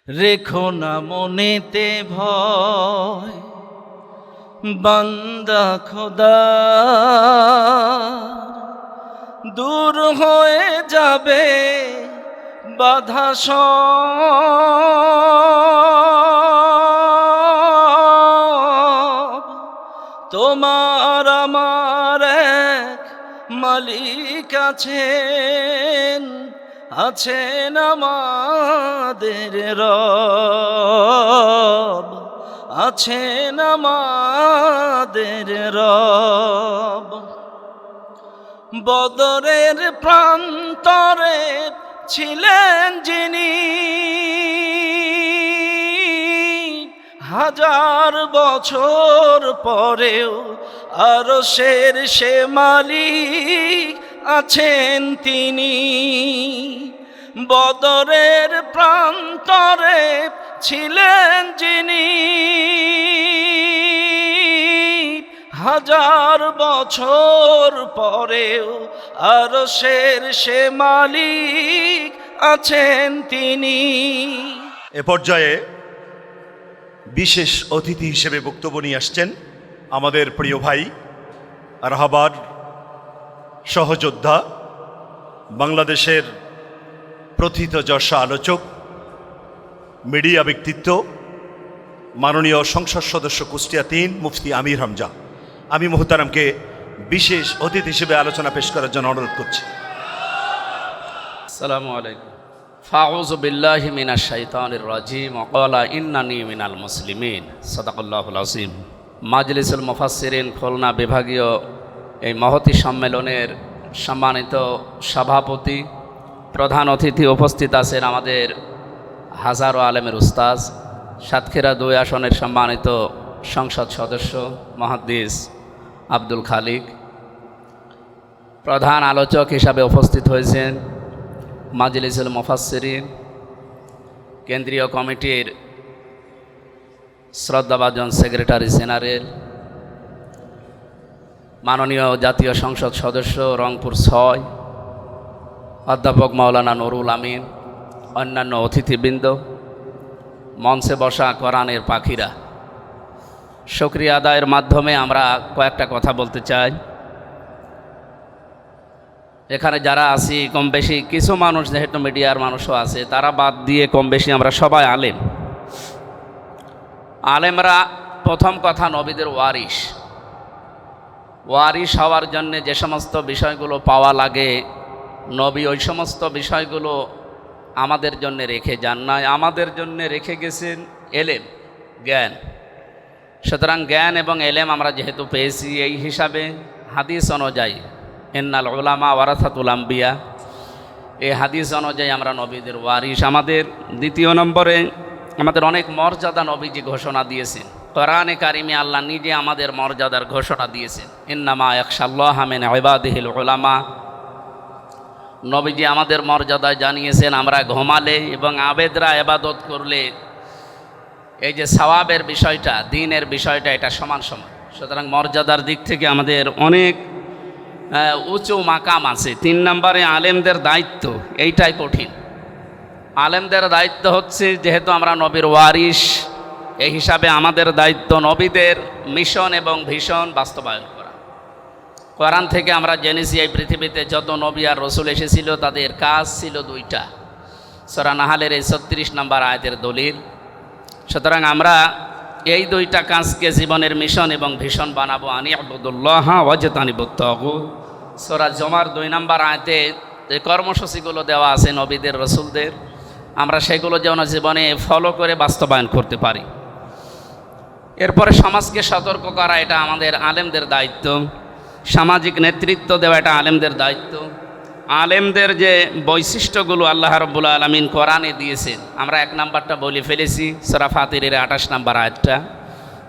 রেখো না মনেতে ভয়, বান্দা খোদা দূর হয়ে যাবে বাধা সব। তোমার আমার এক মালিক আছেন, আছেন আমাদের রব, আছেন আমাদের রব। বদরের প্রান্তরে ছিলেন যিনি, হাজার বছর পরেও আরশের সে মালিক আছেন তিনি। বদরের প্রান্তরে ছিলেন যিনি, হাজার বছর পরেও আরশের সে মালিক আছেন তিনি। এ পর্যায়ে বিশেষ অতিথি হিসেবে বক্তব্য নিয়ে আসছেন আমাদের প্রিয় ভাই রাহাবার সহযোদ্ধা, বাংলাদেশের প্রথিতযশা আলোচক, মিডিয়া ব্যক্তিত্ব, মাননীয় সংসদ সদস্য কুষ্টিয়া ৩ মুফতি আমির হামজা। আমি মোহতারামকে বিশেষ অতিথি হিসেবে আলোচনা পেশ করার জন্য অনুরোধ করছি। আসসালামু আলাইকুম। ফাউযু বিল্লাহি মিনাশ শাইতানির রাজিম ওয়া ক্বালা ইন্নানি মিনাল মুসলিমিন। সাদাকাল্লাহুল আযীম। মাজলিসুল মুফাসসিরিন খুলনা বিভাগীয় এই মহতী সম্মেলনের সম্মানিত সভাপতি, প্রধান অতিথি উপস্থিত আছেন আমাদের হাজারো আলেমের উস্তাজ, সাতক্ষীরা ২ আসনের সম্মানিত সংসদ সদস্য মুহাদ্দিস আব্দুল খালিক। প্রধান আলোচক হিসাবে উপস্থিত হয়েছেন মাজলিসুল মুফাসসিরিন কেন্দ্রীয় কমিটির শ্রদ্ধাভাজন সেক্রেটারি জেনারেল, মাননীয় জাতীয় সংসদ সদস্য রংপুর ৬ অধ্যাপক মাওলানা নুরুল আমিন, অন্যান্য অতিথিবৃন্দ, মঞ্চে বসা কোরআনের পাখিরা, শুকরিয়া আদায়ের মাধ্যমে আমরা কয়েকটা কথা বলতে চাই। এখানে যারা আছি কম বেশি কিছু মানুষ, যেহেতু মিডিয়ার মানুষও আছে, তারা বাদ দিয়ে কম বেশি আমরা সবাই আলেম। আলেমরা প্রথম কথা নবীদের ওয়ারিস। ওয়ারিস হওয়ার জন্যে যে সমস্ত বিষয়গুলো পাওয়া লাগে, নবী ওই সমস্ত বিষয়গুলো আমাদের জন্য রেখে যান নাই, আমাদের জন্য রেখে গেছেন এলেম, জ্ঞান। সুতরাং জ্ঞান এবং এলেম আমরা যেহেতু পেয়েছি, এই হিসাবে হাদিস অনুযায়ী ইন্নাল উলামা ওয়ারাসাতুল আম্বিয়া, এই হাদিস অনুযায়ী আমরা নবীদের ওয়ারিস। আমাদের দ্বিতীয় নম্বরে আমাদের অনেক মর্যাদা নবীজি ঘোষণা দিয়েছেন। কোরআনে কারিমে আল্লাহ নিজে আমাদের মর্যাদার ঘোষণা দিয়েছেন, ইন্নামা ইয়াখশাল্লাহা মিন ইবাদিহিল উলামা। নবীজি আমাদের মর্যাদায় জানিয়েছেন আমরা ঘুমালে এবং আবেদরা ইবাদত করলে এই যে সওয়াবের বিষয়টা, দ্বীনের বিষয়টা, এটা সমান সমান। সুতরাং মর্যাদার দিক থেকে আমাদের অনেক উঁচু মাকাম আছে। ৩ নম্বরে আলেমদের দায়িত্ব, এইটাই কঠিন। আলেমদের দায়িত্ব হচ্ছে, যেহেতু আমরা নবীর ওয়ারিস, এই হিসাবে আমাদের দায়িত্ব নবীদের মিশন এবং ভিশন বাস্তবায়ন করা। কোরআন থেকে আমরা জেনেছি এই পৃথিবীতে যত নবী আর রসুল এসেছিল তাদের কাজ ছিল ২টা। সূরা নাহালের এই ৩৬ নম্বর আয়াতের দলিল। সুতরাং আমরা এই ২টা কাজকে জীবনের মিশন এবং ভিশন বানাবো। আনি আবুদুল্লাহ ওয়াজতানিবুত তাগুত। সূরা জুমার ২ নম্বর আয়াতে যে কর্মসূচিগুলো দেওয়া আছে নবীদের রসুলদের, আমরা সেগুলো যেন জীবনে ফলো করে বাস্তবায়ন করতে পারি। এরপরে সমাজকে সতর্ক করা, এটা আমাদের আলেমদের দায়িত্ব। সামাজিক নেতৃত্ব দেওয়া, এটা আলেমদের দায়িত্ব। আলেমদের যে বৈশিষ্ট্যগুলো আল্লাহ রাব্বুল আলামিন কোরআনে দিয়েছেন, আমরা ১ নাম্বারটা বলে ফেলেছি, সূরা ফাতিরের ২৮ নম্বর আয়াতটা,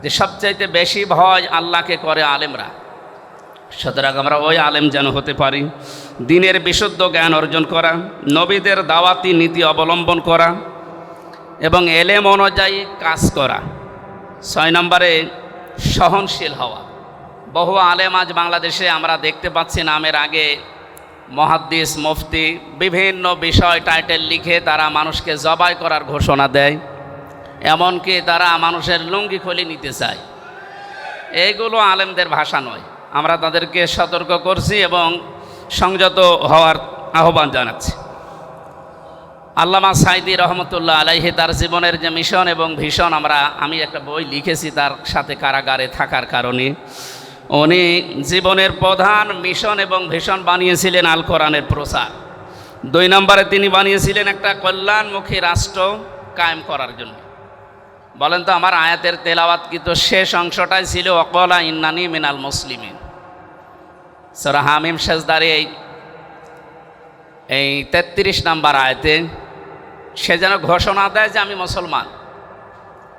যে সবচাইতে বেশি ভয় আল্লাহকে করে আলেমরা। সুতরাং আমরা ওই আলেম যেন হতে পারি। দ্বীনের বিশুদ্ধ জ্ঞান অর্জন করা, নবীদের দাওয়াতি নীতি অবলম্বন করা এবং এলেম অনুযায়ী কাজ করা। ৬ নম্বরে সহনশীল হওয়া। বহু আলেম আজ বাংলাদেশে আমরা দেখতে পাচ্ছি নামের আগে মুহাদ্দিস, মুফতি বিভিন্ন বিষয় টাইটেল লিখে তারা মানুষকে জবাই করার ঘোষণা দেয়, এমনকি তারা মানুষের লুঙ্গি খুলে নিতে চায়। এইগুলো আলেমদের ভাষা নয়। আমরা তাদেরকে সতর্ক করছি এবং সংযত হওয়ার আহ্বান জানাচ্ছি। আল্লামা সাইদি রহমতুল্লাহ আলাইহি তার জীবনের যে মিশন এবং ভীষণ, আমি একটা বই লিখেছি তার সাথে কারাগারে থাকার কারণে। উনি জীবনের প্রধান মিশন এবং ভীষণ বানিয়েছিলেন আল কোরআনের প্রচার। 2 নম্বরে তিনি বানিয়েছিলেন একটা কল্যাণমুখী রাষ্ট্র কায়েম করার জন্য। বলেন তো, আমার আয়াতের তেলাওয়াত কিন্তু শেষ অংশটাই ছিল ওয়াকালা ইন্নানি মিনাল মুসলিমিন। সূরা হামিম সেজদার এই 33 নম্বর আয়াতে সে যেন ঘোষণা দেয় যে আমি মুসলমান।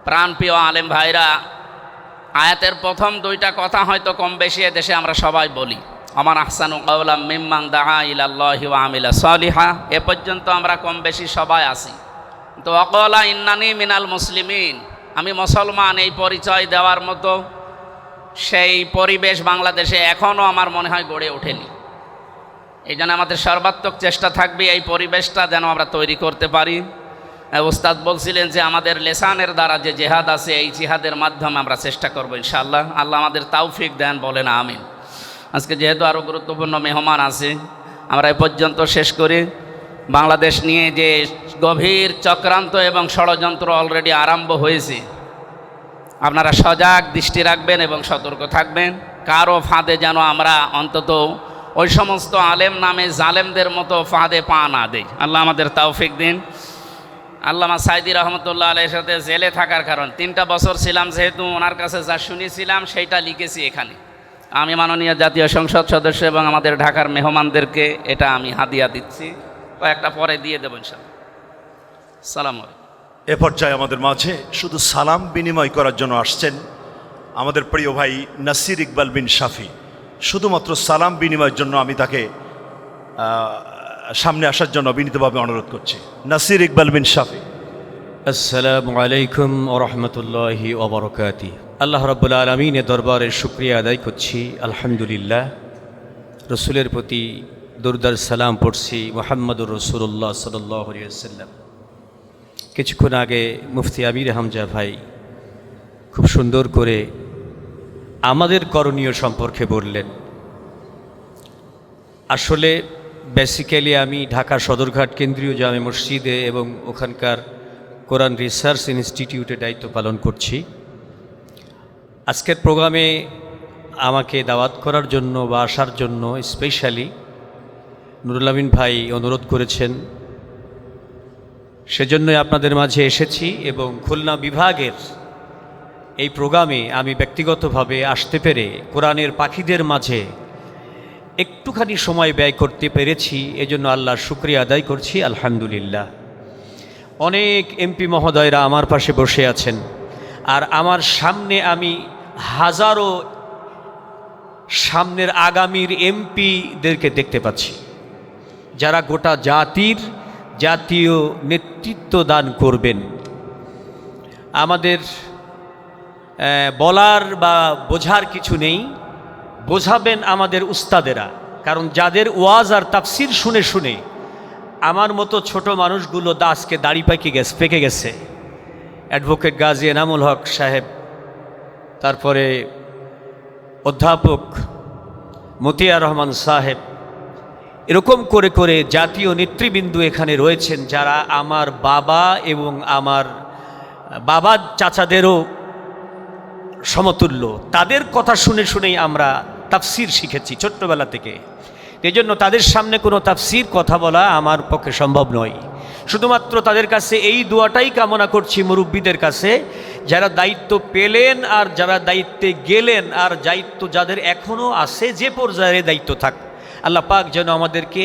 প্রাণপ্রিয় আলেম ভাইরা, আয়াতের প্রথম 2টা কথা হয়তো কম বেশি এদেশে আমরা সবাই বলি, আমার আহসানু কাওলাম মিম্মান দাআ ইলাল্লাহি ওয়া আমিলা সালিহা, এ পর্যন্ত আমরা কম বেশি সবাই আছি। তো ওয়াকালা ইন্নানি মিনাল মুসলিমিন, আমি মুসলমান, এই পরিচয় দেওয়ার মতো সেই পরিবেশ বাংলাদেশে এখনও আমার মনে হয় গড়ে ওঠেনি। এই জন্য আমাদের সর্বাত্মক চেষ্টা থাকবে এই পরিবেশটা যেন আমরা তৈরি করতে পারি। ওস্তাদ বলছিলেন যে আমাদের লেসানের দ্বারা যে জেহাদ আছে, এই জিহাদের মাধ্যমে আমরা চেষ্টা করবো ইনশাআল্লাহ। আল্লাহ আমাদের তাওফিক দেন, বলেন আমিন। আজকে যেহেতু আরও গুরুত্বপূর্ণ মেহমান আছে, আমরা এ পর্যন্ত শেষ করি। বাংলাদেশ নিয়ে যে গভীর চক্রান্ত এবং ষড়যন্ত্র অলরেডি আরম্ভ হয়েছে, আপনারা সজাগ দৃষ্টি রাখবেন এবং সতর্ক থাকবেন। কারো ফাঁদে যেন আমরা অন্তত ওই সমস্ত আলেম নামে জালেমদের মতো ফাঁদে পা না দেই। আল্লাহ আমাদের তাওফিক দিন। আল্লামা সাইদি রহমতুল্লাহ আলাইহির সাথে জেলে থাকার কারণ 3টা বছর ছিলাম, যেহেতু ওনার কাছে যা শুনেছিলাম সেইটা লিখেছি এখানে। আমি মাননীয় জাতীয় সংসদ সদস্য এবং আমাদের ঢাকার মেহমানদেরকে এটা আমি হাদিয়া দিচ্ছি, কয়েকটা পরে দিয়ে দেবো ইনশাআল্লাহ। সালাম আলাইকুম। এ পর্যায়ে আমাদের মাঝে শুধু সালাম বিনিময় করার জন্য আসছেন আমাদের প্রিয় ভাই নাসির ইকবাল বিন শাফি। শুধুমাত্র সালাম বিনিময়ের জন্য আমি তাকে সামনে আসার জন্য বিনীতভাবে অনুরোধ করছি। নাসির ইকবাল বিন শাফি। আসসালামু আলাইকুম ওয়া রাহমাতুল্লাহি ওয়া বারাকাতুহু। আল্লাহ রাব্বুল আলামিনের দরবারে শুকরিয়া আদায় করছি, আলহামদুলিল্লাহ। রসুলের প্রতি দরুদ আর সালাম পড়ছি, মুহাম্মদুর রাসূলুল্লাহ সাল্লাল্লাহু আলাইহি ওয়াসাল্লাম। কিছুক্ষণ আগে মুফতি আমির হামজা ভাই খুব সুন্দর করে আমাদের করণীয় সম্পর্কে বললেন। আসলে বেসিক্যালি আমি ঢাকা সদরঘাট কেন্দ্রীয় জামে মসজিদে এবং ওখানকার কোরআন রিসার্চ ইনস্টিটিউটে দায়িত্ব পালন করছি। আজকের প্রোগ্রামে আমাকে দাওয়াত করার জন্য বা আসার জন্য স্পেশালি নুরুল আমিন ভাই অনুরোধ করেছেন, সেজন্যই আপনাদের মাঝে এসেছি। এবং খুলনা বিভাগের এই প্রোগ্রামে আমি ব্যক্তিগতভাবে আসতে পেরে কোরআনের পাখিদের মাঝে একটুখানি সময় ব্যয় করতে পেরেছি, এজন্য আল্লাহর শুকরিয়া আদায় করছি, আলহামদুলিল্লাহ। অনেক এমপি মহোদয়রা আমার পাশে বসে আছেন, আর আমার সামনে আমি হাজারো সামনের আগামীর এমপিদেরকে দেখতে পাচ্ছি, যারা গোটা জাতীয় নেতৃত্ব দান করবেন। আমাদের বলার বা বোঝার কিছু নেই, বোঝাবেন আমাদের উস্তাদেরা। কারণ যাদের ওয়াজ আর তাফসির শুনে শুনে আমার মতো ছোট মানুষগুলো আজকে দাড়ি পেকে গেছে। অ্যাডভোকেট গাজী এনামুল হক সাহেব, তারপরে অধ্যাপক মতিয়ার রহমান সাহেব, এরকম করে করে জাতীয় নেতৃবৃন্দ এখানে রয়েছেন, যারা আমার বাবা এবং আমার বাবা চাচাদেরও সমতুল্য। তাদের কথা শুনে শুনেই আমরা তাফসির শিখেছি ছোট্টবেলা থেকে। এই জন্য তাদের সামনে কোনো তাফসির কথা বলা আমার পক্ষে সম্ভব নয়। শুধুমাত্র তাদের কাছে এই দোয়াটাই কামনা করছি, মুরব্বীদের কাছে, যারা দায়িত্ব পেলেন আর যারা দায়িত্বে গেলেন আর দায়িত্ব যাদের এখনও আছে, যে পর্যায়ে দায়িত্ব থাক, আল্লাহ পাক যেন আমাদেরকে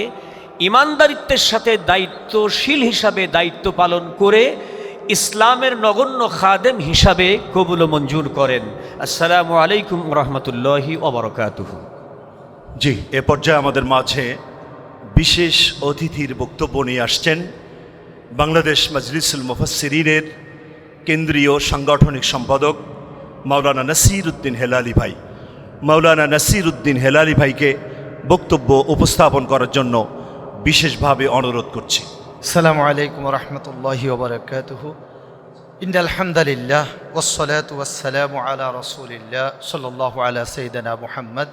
ইমানদারিত্বের সাথে দায়িত্বশীল হিসাবে দায়িত্ব পালন করে ইসলামের নগণ্য খাদেম হিসাবে কবুল মঞ্জুর করেন। আসসালামু আলাইকুম রহমতুল্লাহি ওয়া বারাকাতুহু। জি, এ পর্যায়ে আমাদের মাঝে বিশেষ অতিথির বক্তব্য নিয়ে আসছেন বাংলাদেশ মাজলিসুল মুফাসসিরিনের কেন্দ্রীয় সাংগঠনিক সম্পাদক মাওলানা নাসির উদ্দিন হেলালি ভাই। মাওলানা নাসির উদ্দিন হেলালি ভাইকে বক্তব্য উপস্থাপন করার জন্য বিশেষভাবে অনুরোধ করছি। السلام عليكم ورحمة الله وبركاته إن الحمد لله والصلاة والسلام على رسول الله صلى الله على سيدنا محمد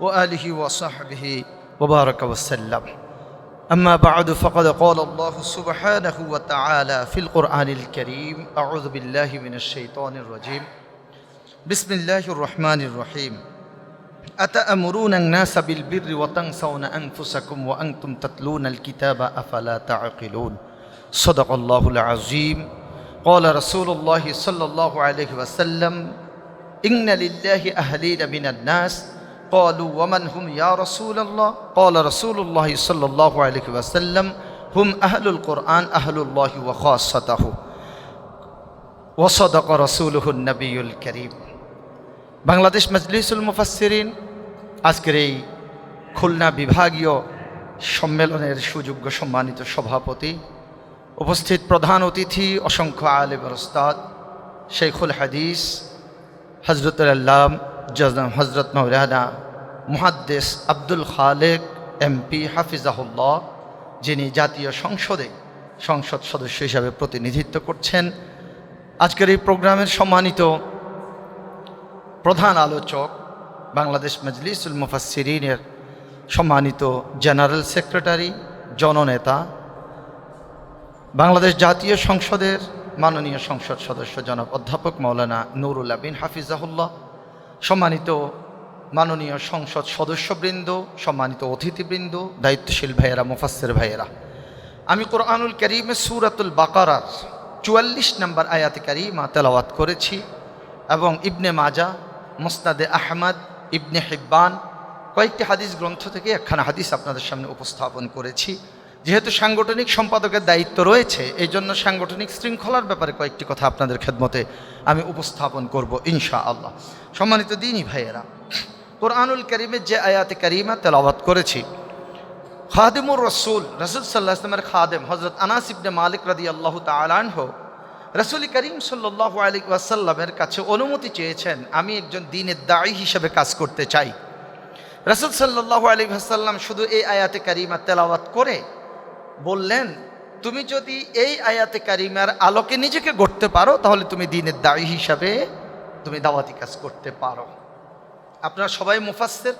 وآله وصحبه وبارك وسلم أما بعد فقد قال الله سبحانه وتعالى في القرآن الكريم أعوذ بالله من الشيطان الرجيم بسم الله الرحمن الرحيم أتأمرون الناس بالبر وتنسون أنفسكم وأنتم تتلون الكتاب أفلا تعقلون صدق الله العظيم قال رسول الله صلى الله عليه وسلم إن لله أهلين من الناس قالوا ومن هم يا رسول الله قال رسول الله صلى الله عليه وسلم هم أهل القرآن أهل الله وخاصته وصدق رسوله النبي الكريم বাংলাদেশ মজলিসুল মুফাসসিরিন আজকের এই খুলনা বিভাগীয় সম্মেলনের সুযোগ্য সম্মানিত সভাপতি, উপস্থিত প্রধান অতিথি, অসংখ্য আলেম ওস্তাদ, শেখুল হাদিস হযরতুল আল্লাম জনাব হযরত মাওলানা মুহাদ্দিস আব্দুল খালেক এমপি হাফিজাহুল্লাহ, যিনি জাতীয় সংসদে সংসদ সদস্য হিসাবে প্রতিনিধিত্ব করছেন, আজকের এই প্রোগ্রামের সম্মানিত প্রধান আলোচক, বাংলাদেশ মজলিসুল মুফাসসিরিনের সম্মানিত জেনারেল সেক্রেটারি, জননেতা, বাংলাদেশ জাতীয় সংসদের মাননীয় সংসদ সদস্য জনাব অধ্যাপক মাওলানা নুরুল আমিন হাফিজাহুল্লাহ, সম্মানিত মাননীয় সংসদ সদস্যবৃন্দ, সম্মানিত অতিথিবৃন্দ, দায়িত্বশীল ভাইয়েরা, মুফাসসির ভাইয়েরা, আমি কোরআনুল কারীমের সূরাতুল বাকারার ৪৪ নম্বর আয়াতে কারিমা তেলাওয়াত করেছি এবং ইবনে মাজা, মুসনাদে আহমদ, ইবনে হিব্বান কয়েকটি হাদিস গ্রন্থ থেকে একখানা হাদিস আপনাদের সামনে উপস্থাপন করেছি। যেহেতু সাংগঠনিক সম্পাদকের দায়িত্ব রয়েছে, এই জন্য সাংগঠনিক শৃঙ্খলার ব্যাপারে কয়েকটি কথা আপনাদের খেদমতে আমি উপস্থাপন করব ইনশাআল্লাহ। সম্মানিত দ্বীনী ভাইয়েরা, কোরআনুল কারীমের যে আয়াতে কারিমা তেলাওয়াত করেছি, খাদিমুর রসুল, রসুল সাল্লাল্লাহু আলাইহি ওয়াসাল্লামের খাদেম হযরত আনাস ইবনে মালিক রাদিয়াল্লাহু তাআলা আনহু রাসূল করিম সাল্লাল্লাহু আলাইহি ওয়াসাল্লামের কাছে অনুমতি চেয়েছেন, আমি একজন দ্বীনের দাঈ হিসেবে কাজ করতে চাই। রাসূল সাল্লাল্লাহু আলাইহি ওয়াসাল্লাম শুধু এই আয়াতে কারিমা তেলাওয়াত করে বললেন, তুমি যদি এই আয়াতে কারিমার আলোকে নিজেকে গড়তে পারো, তাহলে তুমি দ্বীনের দাঈ হিসাবে তুমি দাওয়াতি কাজ করতে পারো। আপনারা সবাই মুফাসসির,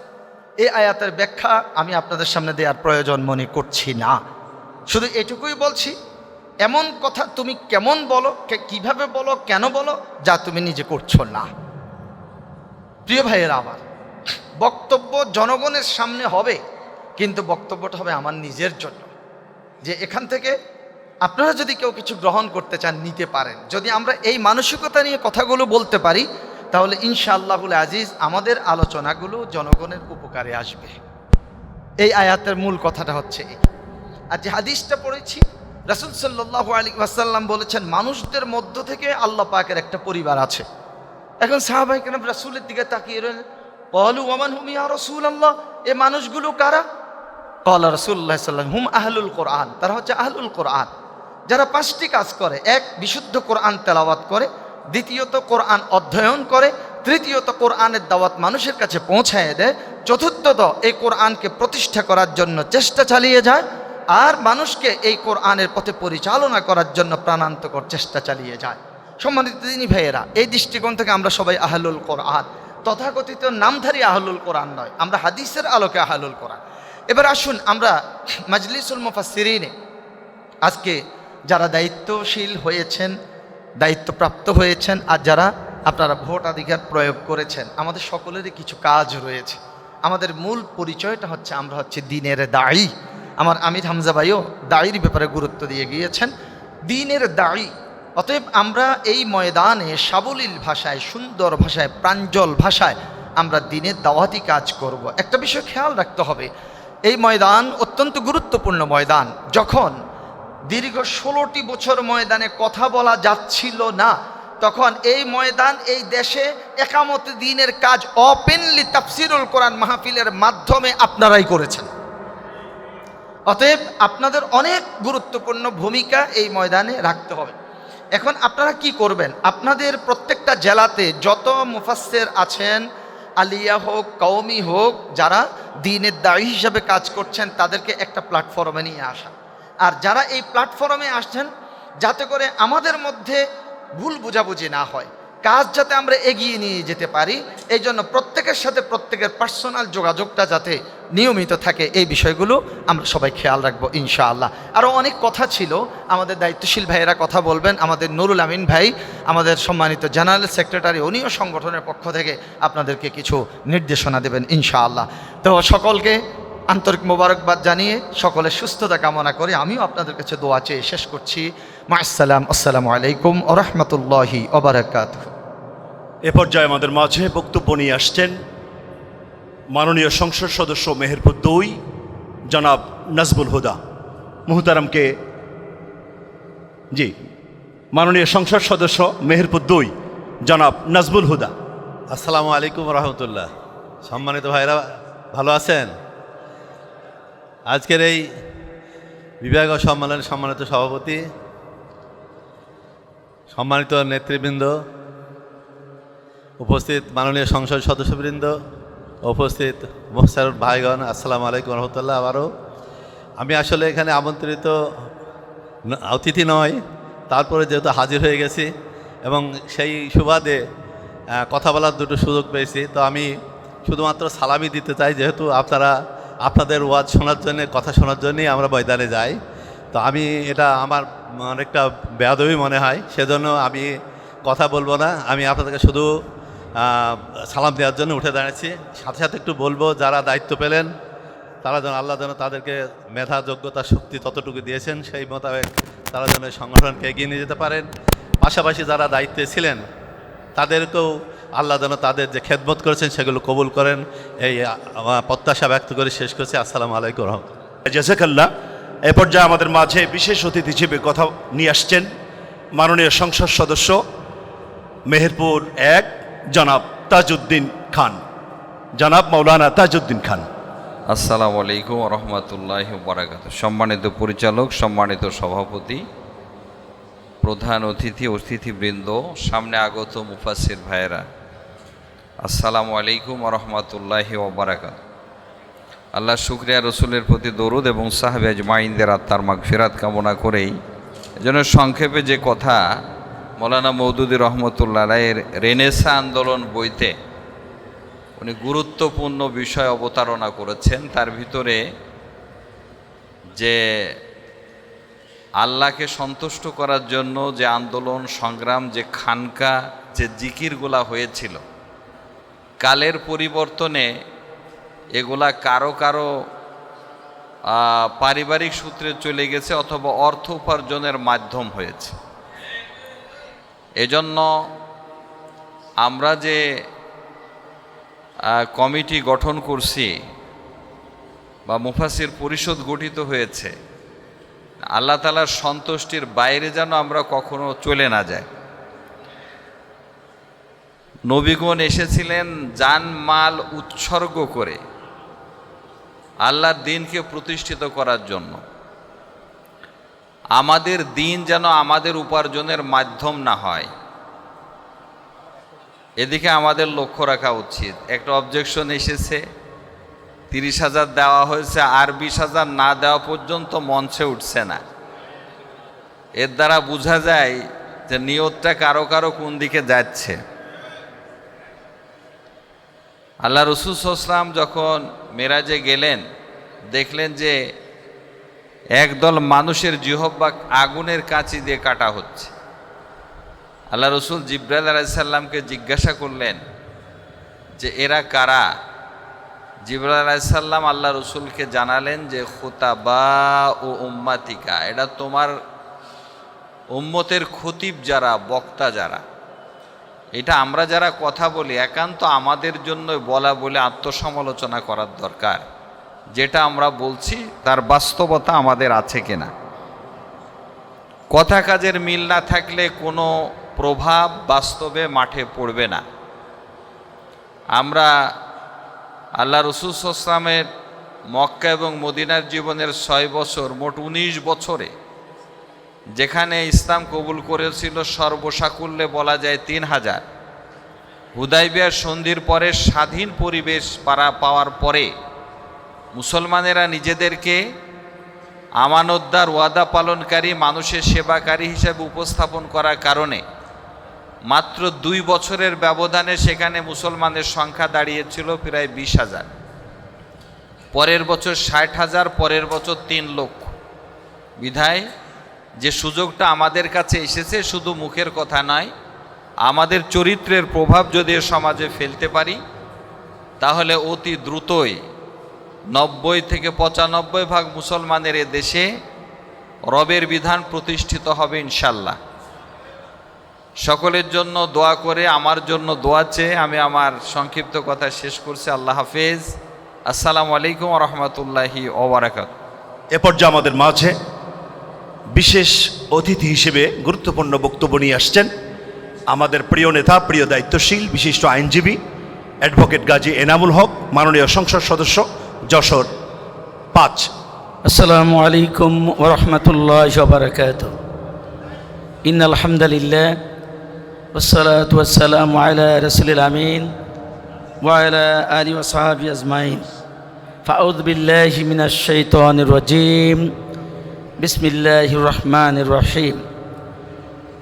এই আয়াতের ব্যাখ্যা আমি আপনাদের সামনে দেওয়ার প্রয়োজন মনে করছি না। শুধু এটুকুই বলছি, এমন কথা তুমি কেমন বলো, কিভাবে বলো, কেন বলো, যা তুমি নিজে করছো না। প্রিয় ভাইয়েরা আমার, বক্তব্য জনগণের সামনে হবে, কিন্তু বক্তব্যটা হবে আমার নিজের জন্য, যে এখান থেকে আপনারা যদি কেউ কিছু গ্রহণ করতে চান নিতে পারেন। যদি আমরা এই মানসিকতা নিয়ে কথাগুলো বলতে পারি, তাহলে ইনশাআল্লাহুল আজিজ আমাদের আলোচনাগুলো জনগণের উপকারে আসবে। এই আয়াতের মূল কথাটা হচ্ছে এই। আর যে হাদিসটা পড়েছি, রাসূল সাল্লাল্লাহু আলাইহি ওয়াসাল্লাম বলেছেন, মানুষদের মধ্য থেকে আল্লাহ পাকের একটা পরিবার আছে। এখন সাহাবায়ে কেরাম রাসূলের দিকে তাকিয়ে রইলেন, ক্বালু ওয়া মান হুম ইয়া রাসূলুল্লাহ, এই মানুষগুলো কারা? ক্বালা রাসূলুল্লাহ সাল্লাল্লাহু আলাইহি ওয়াসাল্লাম, হুম আহলুল কোরআন, তারা হচ্ছে আহলুল কোরআন, যারা 5টি কাজ করে। এক, বিশুদ্ধ কোরআন তেলাওয়াত করে, দ্বিতীয়ত কোরআন অধ্যয়ন করে, তৃতীয়ত কোরআনের দাওয়াত মানুষের কাছে পৌঁছায় দেয়, চতুর্থত এই কোরআনকে প্রতিষ্ঠা করার জন্য চেষ্টা চালিয়ে যায়, আর মানুষকে এই কোরআনের পথে পরিচালনা করার জন্য প্রাণান্তকর চেষ্টা চালিয়ে যায়। সম্মানিত দ্বীনী ভাইয়েরা, এই দৃষ্টিকোণ থেকে আমরা সবাই আহলুল কোরআন, তথাকথিত নামধারী আহলুল কোরআন নয়, আমরা হাদিসের আলোকে আহলুল কোরআন। এবার আসুন আমরা মজলিসুল মুফাসসিরিনে আজকে যারা দায়িত্বশীল হয়েছেন, দায়িত্বপ্রাপ্ত হয়েছেন, আর যারা আপনারা ভোটাধিকার প্রয়োগ করেছেন, আমাদের সকলেরই কিছু কাজ রয়েছে। আমাদের মূল পরিচয়টা হচ্ছে আমরা হচ্ছে দ্বীনের দাঈ। আমার আমির হামজা ভাইও দাঈর ব্যাপারে গুরুত্ব দিয়ে গিয়েছেন, দ্বীনের দাঈ। অতএব আমরা এই ময়দানে সাবলীল ভাষায়, সুন্দর ভাষায়, প্রাঞ্জল ভাষায় আমরা দ্বীনের দাওয়াতি কাজ করব। একটা বিষয় খেয়াল রাখতে হবে, এই ময়দান অত্যন্ত গুরুত্বপূর্ণ ময়দান। যখন দীর্ঘ 16টি বছর ময়দানে কথা বলা যাচ্ছিল না, তখন এই ময়দান, এই দেশে একামতে দ্বীনের কাজ ওপেনলি তাফসিরুল কোরআন মাহফিলের মাধ্যমে আপনারাই করেছেন। অতএব আপনাদের অনেক গুরুত্বপূর্ণ ভূমিকা এই ময়দানে রাখতে হবে। এখন আপনারা কি করবেন, আপনাদের প্রত্যেকটা জেলাতে যত মুফাসসির আছেন, আলিয়া হোক, কওমি হোক, যারা দ্বীনের দায়ী হিসাবে কাজ করছেন তাদেরকে একটা প্ল্যাটফর্মে নিয়ে আসা। আর যারা এই প্ল্যাটফর্মে আসছেন যাতে করে আমাদের মধ্যে ভুল বোঝাবুঝি না হয়, কাজ যাতে আমরা এগিয়ে নিয়ে যেতে পারি, এই জন্য প্রত্যেকের সাথে প্রত্যেকের পার্সোনাল যোগাযোগটা যাতে নিয়মিত থাকে, এই বিষয়গুলো আমরা সবাই খেয়াল রাখবো ইনশাআল্লাহ। আরও অনেক কথা ছিল, আমাদের দায়িত্বশীল ভাইয়েরা কথা বলবেন। আমাদের নুরুল আমিন ভাই, আমাদের সম্মানিত জেনারেল সেক্রেটারি, উনিও সংগঠনের পক্ষ থেকে আপনাদেরকে কিছু নির্দেশনা দেবেন ইনশাআল্লাহ। তো সকলকে আন্তরিক মোবারকবাদ জানিয়ে সকলের সুস্থতা কামনা করে আমিও আপনাদের কাছে দোয়া চেয়ে শেষ করছি। মাআসসালাম, আসসালামু আলাইকুম ওয়া রাহমাতুল্লাহি ওয়া বারাকাতুহু। এ পর্যায়ে আমাদের মাঝে বক্তব্য নিয়ে আসছেন মাননীয় সংসদ সদস্য মেহেরপুর 2 জনাব নাজবুল হুদা। মুহতারামকে জি, মাননীয় সংসদ সদস্য মেহেরপুর 2 জনাব নাজবুল হুদা। আসসালামু আলাইকুম রহমতুল্লাহ। সম্মানিত ভাইরা ভালো আছেন? আজকের এই বিভাগীয় সম্মেলনের সম্মানিত সভাপতি, সম্মানিত নেতৃবৃন্দ, উপস্থিত মাননীয় সংসদ সদস্যবৃন্দ, উপস্থিত মোহতারাম ভাইগণ, আসসালামু আলাইকুম রহমতুল্লাহ। আবারও আমি আসলে এখানে আমন্ত্রিত অতিথি নয়, তারপরে যেহেতু হাজির হয়ে গেছি এবং সেই সুবাদে কথা বলার দুটো সুযোগ পেয়েছি, তো আমি শুধুমাত্র সালামি দিতে চাই। যেহেতু আপনাদের ওয়াজ শোনার জন্য, কথা শোনার জন্যই আমরা ময়দানে যাই, তো আমি এটা আমার অনেকটা বেয়াদবি মনে হয়, সেজন্য আমি কথা বলবো না। আমি আপনাদেরকে শুধু সালাম দেওয়ার জন্য উঠে দাঁড়াচ্ছি। সাথে সাথে একটু বলবো, যারা দায়িত্ব পেলেন তারা যেন আল্লাহ যেন তাদেরকে মেধা, যোগ্যতা, শক্তি ততটুকু দিয়েছেন, সেই মোতাবেক তারা যেন সংগঠনকে এগিয়ে নিয়ে যেতে পারেন। পাশাপাশি যারা দায়িত্বে ছিলেন তাদেরকেও আল্লাহ যেন তাদের যে খেদমত করেছেন সেগুলো কবুল করেন, এই প্রত্যাশা ব্যক্ত করে শেষ করছি। আসসালামু আলাইকুম রহমতুল্লাহ। জাযাকাল্লাহ। এ পর্যায়ে আমাদের মাঝে বিশেষ অতিথি হিসেবে কথা নিয়ে আসছেন মাননীয় সংসদ সদস্য মেহেরপুর 1 জনাব তাজউদ্দিন খান। জনাব মাওলানা তাজউদ্দিন খান। আসসালামু আলাইকুম রহমতুল্লাহি ওয়া বারাকাতুহু। সম্মানিত পরিচালক, সম্মানিত সভাপতি, প্রধান অতিথি, অতিথিবৃন্দ, সামনে আগত মুফাসসির ভাইয়েরা, আসসালামু আলাইকুম রহমতুল্লাহি ওয়া বারাকাতুহু। আল্লাহ শুকরিয়া, রসুলের প্রতি দরুদ এবং সাহাবে আজমাইনদের আত্মার মাগফিরাত কামনা করেই এজন্য সংক্ষেপে যে কথা, মৌলানা মওদুদী রহমতুল্লাহ আলাইহির রেনেসাঁ আন্দোলন বইতে উনি গুরুত্বপূর্ণ বিষয় অবতারণা করেছেন। তার ভিতরে যে আল্লাহকে সন্তুষ্ট করার জন্য যে আন্দোলন, সংগ্রাম, যে খানকা, যে জিকিরগুলা হয়েছিল, কালের পরিবর্তনে এগুলা কারো কারো পারিবারিক সূত্রে চলে গেছে অথবা অর্থ উপার্জনের মাধ্যম হয়েছে। এজন্য আমরা যে কমিটি গঠন করছি বা মুফাসসির পরিষদ গঠিত হয়েছে, আল্লাহ তাআলার সন্তুষ্টির বাইরে যেন আমরা কখনো চলে না যাই। নবীগণ এসেছিলেন জানমাল উৎসর্গ করে আল্লাহর দ্বীনকে প্রতিষ্ঠিত করার জন্য। আমাদের দ্বীন যেন আমাদের উপার্জনের মাধ্যম না হয়, এদিকে আমাদের লক্ষ্য রাখা উচিত। একটা অবজেকশন এসেছে, 30,000 দেওয়া হয়েছে, আর 20,000 না দেওয়া পর্যন্ত মঞ্চে উঠছে না। এর দ্বারা বোঝা যায় যে নিয়তটা কারো কারো কোন দিকে যাচ্ছে। আল্লাহ রাসূল সাল্লাল্লাহু আলাইহি ওয়াসাল্লাম যখন মেরাজে গেলেন, দেখলেন যে একদল মানুষের জিহ্বা আগুনের কাঁচি দিয়ে কাটা হচ্ছে। আল্লাহ রাসূল জিবরাইল আলাইহিস সালামকে জিজ্ঞাসা করলেন যে এরা কারা? জিবরাইল আলাইহিস সালাম আল্লাহ রাসূলকে জানালেন যে খুতাবা ও উম্মাতিকা, এটা তোমার উম্মতের খতিব যারা, বক্তা যারা। এটা আমরা যারা কথা বলি একান্ত আমাদের জন্য বলা বলে আত্মসমালোচনা করার দরকার, যেটা আমরা বলছি তার বাস্তবতা আমাদের আছে কিনা। কথা কাজের মিল না থাকলে কোনো প্রভাব বাস্তবে মাঠে পড়বে না। আমরা আল্লাহ রাসূল সাল্লাল্লাহু আলাইহি ওয়াসাল্লামের মক্কা এবং মদিনার জীবনের 6 বছর, মোট 19 বছরে যেখানে ইসলাম কবুল করেছিল সর্বসাকুল্যে বলা যায় 3000, হুদাইবিয়ার সন্ধির পরে স্বাধীন পরিবেশ পাওয়ার পরে মুসলমানেরা নিজেদেরকে আমানতদার, ওয়াদা পালনকারী, মানুষের সেবাকারী হিসেবে উপস্থাপন করার কারণে মাত্র 2 বছরের ব্যবধানে সেখানে মুসলমানের সংখ্যা দাঁড়িয়েছিল প্রায় 20,000, পরের বছর 60,000, পরের বছর 3 লক্ষ। বিধায় যে সুযোগটা আমাদের কাছে এসেছে, শুধু মুখের কথা নয়, আমাদের চরিত্রের প্রভাব যদি সমাজে ফেলতে পারি তাহলে অতি দ্রুতই 90 থেকে 95% মুসলমানের এ দেশে রবের বিধান প্রতিষ্ঠিত হবে ইনশাল্লাহ। সকলের জন্য দোয়া করে, আমার জন্য দোয়া চেয়ে আমি আমার সংক্ষিপ্ত কথা শেষ করছি। আল্লাহ হাফেজ। আসসালামু আলাইকুম ওয়া রাহমাতুল্লাহি ওয়া বারাকাতুহু। এ পর্যায়ে আমাদের মাঝে বিশেষ অতিথি হিসেবে গুরুত্বপূর্ণ বক্তব্য নিয়ে আসছেন আমাদের প্রিয় নেতা, প্রিয় দায়িত্বশীল, বিশিষ্ট আইনজীবী অ্যাডভোকেট গাজী এনামুল হক, মাননীয় সংসদ সদস্য, যশোর 5। আসসালামু আলাইকুম ওয়া রাহমাতুল্লাহি ওয়া বারাকাতুহু। ইন্নাল হামদালিল্লাহ ওয়াসসালাতু ওয়াসসালামু আলা রাসূলিল আমিন ওয়া আলা আলিহি ওয়া সাহবিহি আজমাইন। ফাউযু বিল্লাহি মিনাশ শাইতানির রাজীম। বিসমিল্লাহির রহমানির রহিম।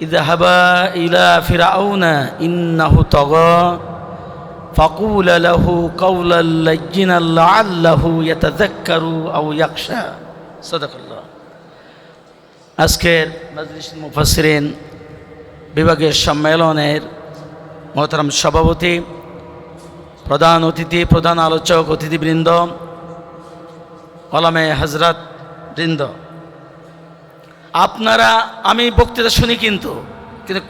ইযহাবা ইলা ফিরআউনা ইন্নাহু তাগা ফাকুলা লাহু কাওলাল লায্যিনাল লাআল্লাহু ইয়াতাযাক্কারু আও ইয়াখশা। সাদাকাল্লাহ। আজকের মাজলিসুল মুফাসসিরিন বিভাগের সম্মেলনের মোহতারাম সভাপতি, প্রধান অতিথি, প্রধান আলোচক, অতিথিবৃন্দ, ওলামায়ে হযরত বৃন্দ, আপনারা, আমি বক্তৃতা শুনি কিন্তু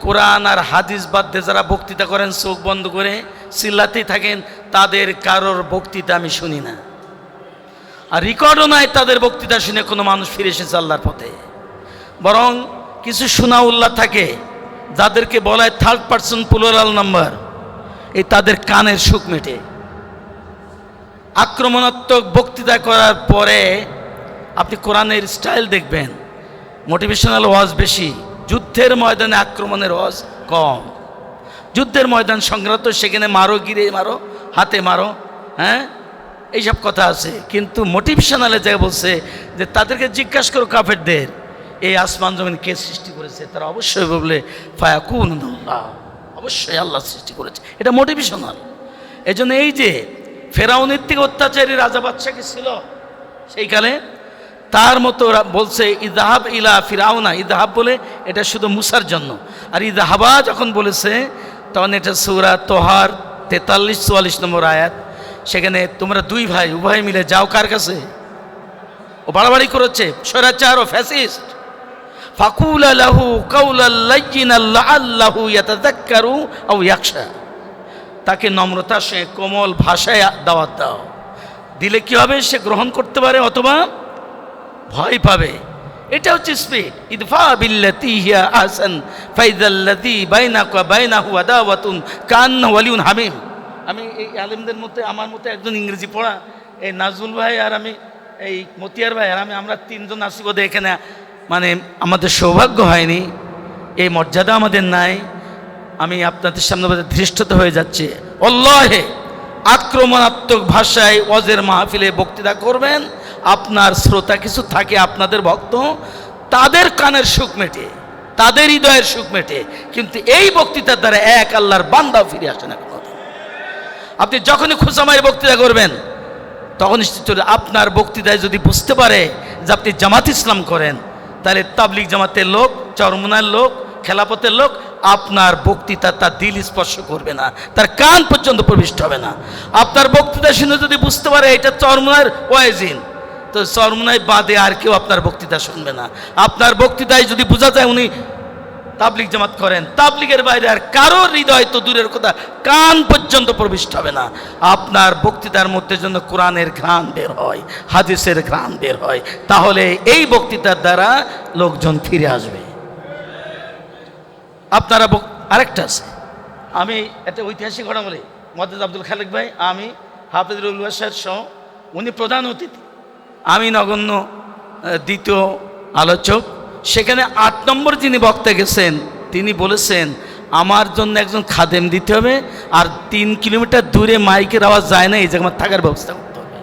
কোরআন আর হাদিস বাদ দিয়ে যারা বক্তৃতা করেন চোখ বন্ধ করে চিল্লাতেই থাকেন, তাদের কারোর বক্তৃতা আমি শুনি না। আর রেকর্ডও নাই তাদের বক্তৃতা শুনে কোনো মানুষ ফিরে এসেছে আল্লাহর পথে। বরং কিছু সুনাউল্লাহ থাকে যাদেরকে বলা হয় 3rd পারসন প্লুরাল নাম্বার, এই তাদের কানের সুখ মেটে। আক্রমণাত্মক বক্তৃতা করার পরে আপনি কোরআনের স্টাইল দেখবেন, মোটিভেশনাল ওয়াজ বেশি, যুদ্ধের ময়দানে আক্রমণের ওয়াজ কম। যুদ্ধের ময়দান সংক্রান্ত, সেখানে মারো, গিরে মারো, হাতে মারো, হ্যাঁ, এইসব কথা আছে। কিন্তু মোটিভেশনালে জায়গায় বলছে যে তাদেরকে জিজ্ঞাসা করো কাফেরদের, এই আসমান জমিন কে সৃষ্টি করেছে? তারা অবশ্যই বললে ফায়াকুন আল্লাহ, অবশ্যই আল্লাহ সৃষ্টি করেছে। এটা মোটিভেশনাল। এই জন্য এই যে ফেরাউনের থেকে অত্যাচারী রাজা বাদশাকে ছিল সেইকালে, তার মতো বলছে ইযহাব ইলা ফিরআউনা। ইযহাব বলে এটা শুধু মুসার জন্য, আর ইযহাবা যখন বলেছে তখন এটা সূরা তোহার 43-44 নম্বর আয়াত। সেখানে তোমরা 2 ভাই উভয় মিলে যাও কার কাছে? ও বাড়াবাড়ি করেছে, স্বৈরাচার ও ফ্যাসিস্ট। ফাকুলা লাহু কাওলাল লায্যিনা লাআল্লাহু ইয়াতাযাক্কারু আও ইয়াখশা। তাকে নম্রতার সঙ্গে কোমল ভাষায় দাওয়াত দাও, দিলে কি হবে? সে গ্রহণ করতে পারে অথবা ভয় পাবে। এটা হচ্ছে স্পিড। ইদফা বিল্লাতি হিয়া আহসান ফাইযাল্লাযী বাইনাকা ওয়া বাইনাহু আদাওয়াতুন কান্নাহু ওয়ালিয়ুন হামিম। আমি এই আলেমদের মধ্যে, আমার মতো একজন ইংরেজি পড়া, এই নাজমুল ভাই আর আমি, এই মতিয়ার ভাই আর আমি, আমরা 3 জন আছি বোধ হয় এখানে। মানে আমাদের সৌভাগ্য হয়নি, এই মর্যাদা আমাদের নাই। আমি আপনাদের সামনে ধৃষ্টতা হয়ে যাচ্ছে। আল্লাহে আক্রমণাত্মক ভাষায় ওয়াজের মাহফিলে বক্তৃতা করবেন, আপনার শ্রোতা কিছু থাকে, আপনাদের ভক্ত, তাদের কানের সুখ মেটে, তাদের হৃদয়ের সুখ মেটে। কিন্তু এই বক্তৃতার দ্বারা এক আল্লাহর বান্দাও ফিরে আসে না। আপনি যখনই খোঁচামারি বক্তৃতা করবেন, তখন আপনার বক্তৃতায় যদি বুঝতে পারে যে আপনি জামাত ইসলাম করেন, তাহলে তাবলিগ জামাতের লোক, চরমুনার লোক, খেলাপথের লোক আপনার বক্তৃতা তার দিল স্পর্শ করবে না, তার কান পর্যন্ত প্রবিষ্ট হবে না। আপনার বক্তৃতা শুনে যদি বুঝতে পারে এটা চরমুনার ওয়াইজিন, তো চরমুনায় বাদে আর কেউ আপনার বক্তৃতা শুনবে না। আপনার বক্তৃতায় যদি বোঝা যায় উনি তাবলিগ জামাত করেন, তাবলিগের বাইরে আর কারোর হৃদয় তো দূরের কথা, কান পর্যন্ত প্রবিষ্ট হবে না। আপনার বক্তৃতার মধ্যে জন্য কোরআনের ঘ্রাণ বের হয়, হাদিসের ঘ্রাণ বের হয়, তাহলে এই বক্তৃতার দ্বারা লোকজন ফিরে আসবে। আপনারা আরেকটা আছে, আমি একটা ঐতিহাসিক ঘটনা বলি। মুহাদ্দিস আব্দুল খালেক ভাই, আমি হাফিজুল উল্লাহ সাহেব সহ, উনি প্রধান অতিথি, আমি নগণ্য দ্বিতীয় আলোচক। সেখানে 8 নম্বর যিনি বক্তা গেছেন, তিনি বলেছেন আমার জন্য একজন খাদেম দিতে হবে, আর 3 কিলোমিটার দূরে মাইকের আওয়াজ যায় না, এই জায়গায় আমার থাকার ব্যবস্থা করতে হবে।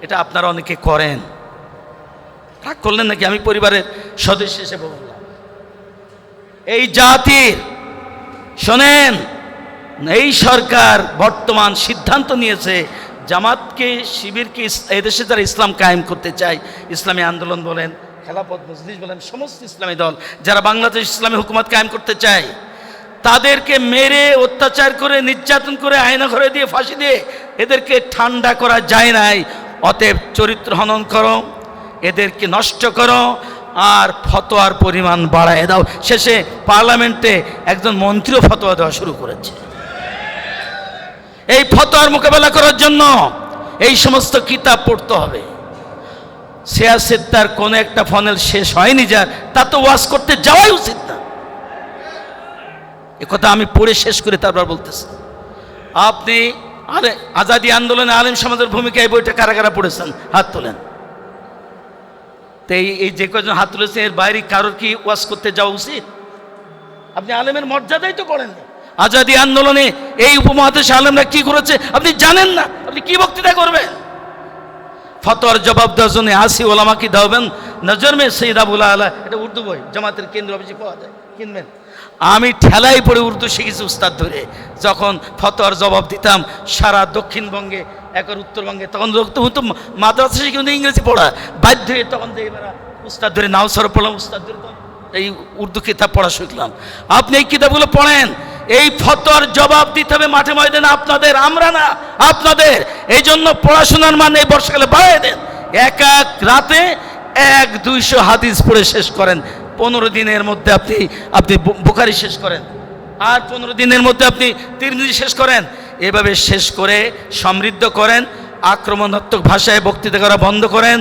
এটা আপনারা অনেকে করেন। রাগ করলেন নাকি? আমি পরিবারের সদস্য হিসেবে বললাম, এই জাতির শোনেন, এই সরকার বর্তমান সিদ্ধান্ত নিয়েছে জামাতকে, শিবিরকে, এদেশে যারা ইসলাম কায়েম করতে চায়, ইসলামী আন্দোলন বলেন, খেলাফত মজলিস বলেন, সমস্ত ইসলামী দল যারা বাংলাদেশ ইসলামী হুকুমত কায়েম করতে চায়, তাদেরকে মেরে অত্যাচার করে নির্যাতন করে আয়না ঘরে দিয়ে ফাঁসি দিয়ে এদেরকে ঠান্ডা করা যায় নাই। অতএব চরিত্র হনন করো, এদেরকে নষ্ট করো, আর ফতোয়ার পরিমাণ বাড়ায় দাও। শেষে পার্লামেন্টে একজন মন্ত্রীও ফতোয়া দেওয়া শুরু করেছে। এই ফতোয়ার মোকাবেলা করার জন্য এই সমস্ত কিতাব পড়তে হবে। সিয়াসেত্তার কোন একটা ফনেল শেষ হয়নি যার, তা তো ওয়াজ করতে যাওয়াই উচিত না। এ কথা আমি পড়ে শেষ করে তারপর বলতেছি। আপনি আরে আজাদি আন্দোলনে আলেম সমাজের ভূমিকা, এই বইটা কারা কারা পড়েছেন? হাত তোলেন। তো এই যে কজন হাত তুলেছেন, এর বাইরে কারোর কি ওয়াজ করতে যাওয়া উচিত? আপনি আলেমের মর্যাদাই তো করেন না। আজাদি আন্দোলনে এই উপমহাদেশে আলেমরা কি করেছে আপনি জানেন না? আপনি কি বক্তৃতা করবেন? ফতোয়ার জবাব দেওয়ার জন্য আসি ওলামা কি দাওবেন নজর মে সৈয়দ আবুল আলা, এটা উর্দু বই, জামাতের কেন্দ্র অফিসে পাওয়া যায়, কিনবেন। আমি ঠেলাই পড়ে উর্দু শিখেছি উস্তাদ ধরে। যখন ফতোয়ার জবাব দিতাম সারা দক্ষিণবঙ্গে, একবার উত্তরবঙ্গে, তখন তো মাদ্রাসা শিখে ইংরেজি পড়া বাধ্য হয়ে, তখন এবার উস্তাদ ধরে নাও সর পড়লাম, উস্তাদ ধরে এই উর্দু কিতাব পড়া শিখলাম। আপনি এই কিতাবগুলো পড়েন। এই ফতোয়ার জবাব দিতে হবে মাঠে ময়দানে আপনাদের, আমরা না, আপনাদের। এই জন্য পড়াশোনার মান এই বর্ষাকালে বাড়িয়ে দেন। এক এক রাতে 100-200 হাদিস পড়ে শেষ করেন। 15 দিনের মধ্যে আপনি বুখারী শেষ করেন, আর 15 দিনের মধ্যে আপনি তিরমিজি শেষ করেন। এভাবে শেষ করে সমৃদ্ধ করেন। আক্রমণাত্মক ভাষায় বক্তৃতা করা বন্ধ করেন।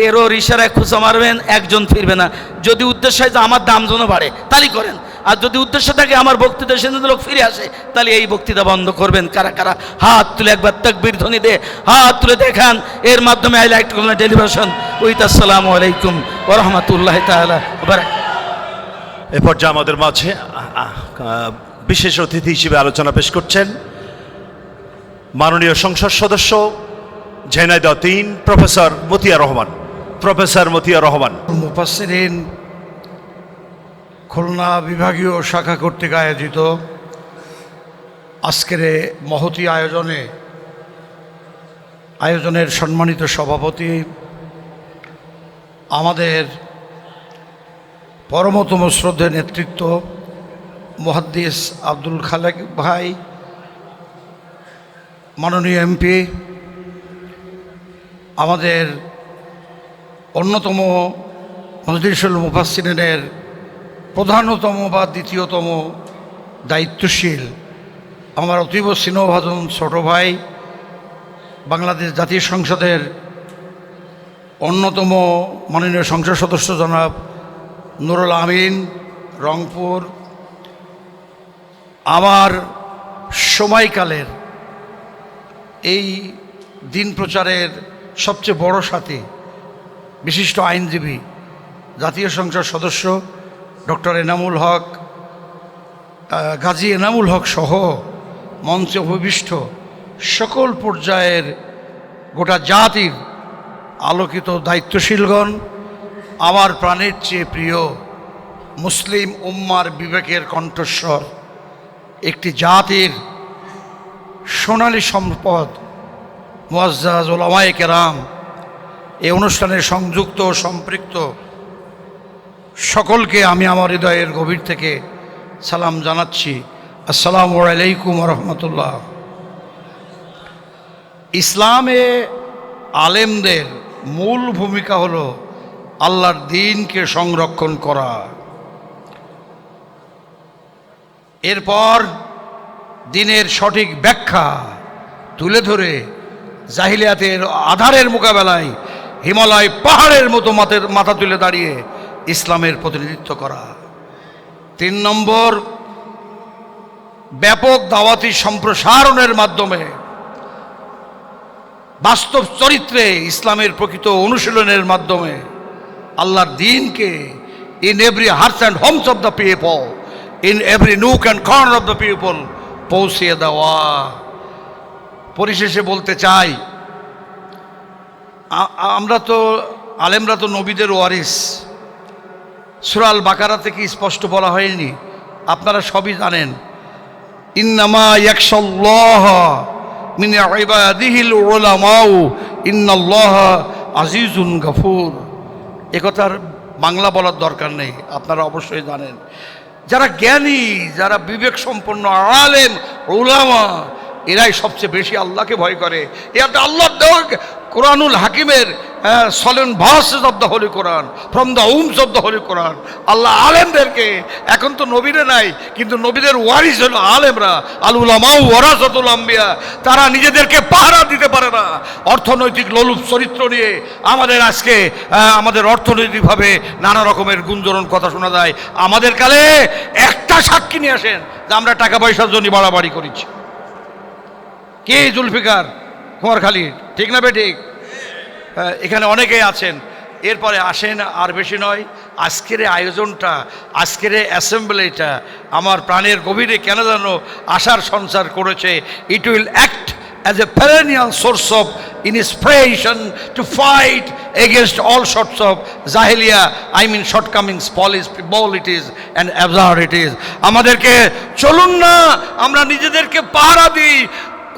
এরও ইশারায় খুঁচা মারবেন, একজন ফিরবে না। যদি উদ্দেশ্য হয় যে আমার দাম যেন বাড়ে, তাহলেই করেন। আর যদি উদ্দেশ্য থাকে আমার বক্তৃতা শুনে লোক ফিরে আসে, তাহলে এই বক্তৃতা বন্ধ করবেন। কারা কারা হাত তুলে একবার তাকবীর ধ্বনি দিয়ে হাত তুলে দেখান। এর মাধ্যমে I like to television with আসসালামু আলাইকুম ওয়া রাহমাতুল্লাহি তাআলা ওয়া বারাকাতুহু। এ পর্যায়ে আমাদের মাঝে বিশেষ অতিথি হিসেবে আলোচনা পেশ করছেন মাননীয় সংসদ সদস্য ঝিনাইদহ 3 প্রফেসর মতিয়া রহমান। প্রফেসর মতিয়া রহমান। মুফাসসিরিন খুলনা বিভাগীয় শাখা কর্তৃক আয়োজিত আজকের মহতী আয়োজনের সম্মানিত সভাপতি, আমাদের পরমতম শ্রদ্ধেয় নেতৃত্ব মুহাদ্দিস আব্দুল খালেক ভাই, মাননীয় এমপি, আমাদের অন্যতম মজলিসুল মুফাসসিরিনের প্রধানতম বা দ্বিতীয়তম দায়িত্বশীল আমার অতীব স্নেহভাজন ছোট ভাই, বাংলাদেশ জাতীয় সংসদের অন্যতম মাননীয় সংসদ সদস্য জনাব নুরুল আমিন রংপুর, আমার সময়কালের এই দিন প্রচারের সবচেয়ে বড় সাথী, বিশিষ্ট আইনজীবী, জাতীয় সংসদ সদস্য ডক্টর এনামুল হক, গাজী এনামুল হক সহ মঞ্চে উপবিষ্ট সকল পর্যায়ের গোটা জাতির আলোকিত দায়িত্বশীলগণ, আমার প্রাণের চেয়ে প্রিয় মুসলিম উম্মার বিবেকের কণ্ঠস্বর, একটি জাতির সোনালী সম্পদ মুআজ্জাজ উলামায়ে কেরাম, এই অনুষ্ঠানে সংযুক্ত সম্পৃক্ত সকলকে আমি আমার হৃদয়ের গভীর থেকে সালাম জানাচ্ছি। আসসালামু আলাইকুম ওয়া রাহমাতুল্লাহ। ইসলামে আলেমদের মূল ভূমিকা হলো আল্লাহর দ্বীনকে সংরক্ষণ করা, এরপর দ্বীনের সঠিক ব্যাখ্যা তুলে ধরে জাহিলিয়াতের আধারের মোকাবেলায় হিমালয় পাহাড়ের মতো মাথা তুলে দাঁড়িয়ে ইসলামের প্রতিনিধিত্ব করা। 3 নম্বর, ব্যাপক দাওয়াতি সম্প্রসারণের মাধ্যমে বাস্তব চরিত্রে ইসলামের প্রকৃত অনুশীলনের মাধ্যমে আল্লাহর দ্বীনকে in every hearts and homes of the people, in every nook and corner of the people পৌঁছিয়ে দেওয়া। পরিশেষে বলতে চাই, আমরা তো আলেমরা তো নবীদের ওয়ারিস। সূরা আল বাকারা থেকে স্পষ্ট বলা হয়নি, আপনারা সবই জানেন, ইন্নামা ইয়াখশাল্লাহ মিন ইবাদিহিল উলামাউ ইন্নাল্লাহা আজিজুন গফুর। একথার বাংলা বলার দরকার নেই, আপনারা অবশ্যই জানেন। যারা জ্ঞানী, যারা বিবেক সম্পন্ন আলেম উলামা, এরাই সবচেয়ে বেশি আল্লাহকে ভয় করে। এটা আল্লাহর দেওয়া কোরআনুল হাকিমের solemn verses of the holy Quran, from the wombs of the holy Quran. Allah আলেমদেরকে, এখন তো নবীরে নাই, কিন্তু নবীদের ওয়ারিস হলো আলেমরা। আল উলামাউ ওয়ারাসাতুল আম্বিয়া। তারা নিজেদেরকে পাহারা দিতে পারে না, অর্থনৈতিক লোলুপ চরিত্র নিয়ে আমাদের আজকে আমাদের অর্থনৈতিকভাবে নানা রকমের গুঞ্জরণ কথা শোনা যায়। আমাদের কালে একটা সাক্ষী নিয়ে আসেন যে আমরা টাকা পয়সার জন্য বাড়াবাড়ি করেছি। কে? জুলফিকার কুমারখালী, ঠিক না বে ঠিক? এখানে অনেকেই আছেন। এরপরে আসেন, আর বেশি নয়, আজকের আয়োজনটা, আজকের অ্যাসেম্বলিটা আমার প্রাণের গভীরে কেন যেন আশার সঞ্চার করেছে। It will act as a perennial source of inspiration to fight against all sorts of jahiliya, I mean shortcomings, polities and absurdities. আমাদেরকে চলুন না আমরা নিজেদেরকে পাহারা দিই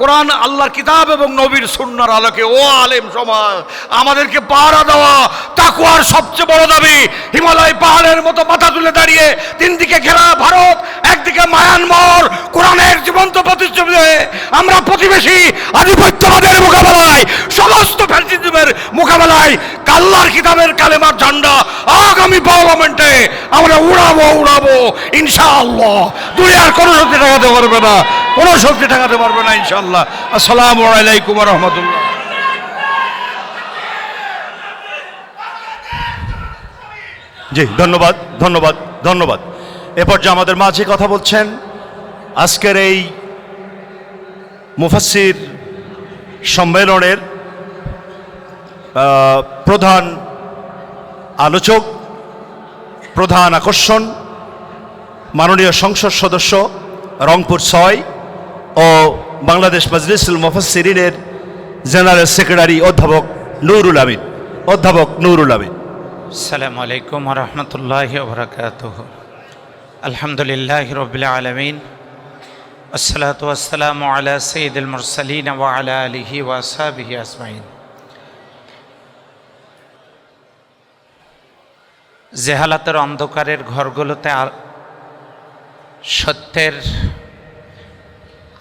কোরআন, আল্লাহর কিতাব এবং নবীর সুন্নাহর আলোকে। ও আলেম সমাজ, আমাদেরকে পাহারা দেওয়া তাকওয়ার সবচেয়ে বড় দাবি। হিমালয় পাহাড়ের মতো মাথা তুলে দাঁড়িয়ে, তিন দিকে ঘেরা ভারত, একদিকে মায়ানমার, কোরআনের জীবন্ত প্রতিচ্ছবি হয়ে আমরা প্রতিবেশী আধিপত্যবাদের মোকাবেলায়, সমস্ত ফ্যাসিজমের মোকাবেলায় আল্লাহর কিতাবের কালেমার ঝান্ডা আগামী পার্লামেন্টে আমরা উড়াবো ইনশাআল্লাহ। দুনিয়ার কোনো শক্তি ঠেকাতে পারবে না, কোনো শক্তি ঠেকাতে পারবে না ইনশাআল্লাহ। আসসালামু আলাইকুম ওয়া রাহমাতুল্লাহ। জি, ধন্যবাদ ধন্যবাদ ধন্যবাদ। এ পর্যায়ে আমাদের মাঝে কথা বলছেন আজকের এই মুফাসসির সম্মেলনের প্রধান আলোচক, প্রধান আকর্ষণ, মাননীয় সংসদ সদস্য রংপুর ৬ ও বাংলাদেশ মাজলিসুল মুফাসসিরিনের জেনারেল সেক্রেটারি অধ্যাপক নুরুল আমিন। অধ্যাপক নুরুল আমিন। আসসালামু আলাইকুম ওয়া রাহমাতুল্লাহি ওয়া বারাকাতুহু। আলহামদুলিল্লাহি রাব্বিল আলামিন, আসসালাতু ওয়াসসালামু আলা সাইয়্যিদিল মুরসালিন ওয়া আলা আলিহি ওয়া আসহাবিহি আজমাইন। জেহালাতের অন্ধকারের ঘরগুলোতে সত্যের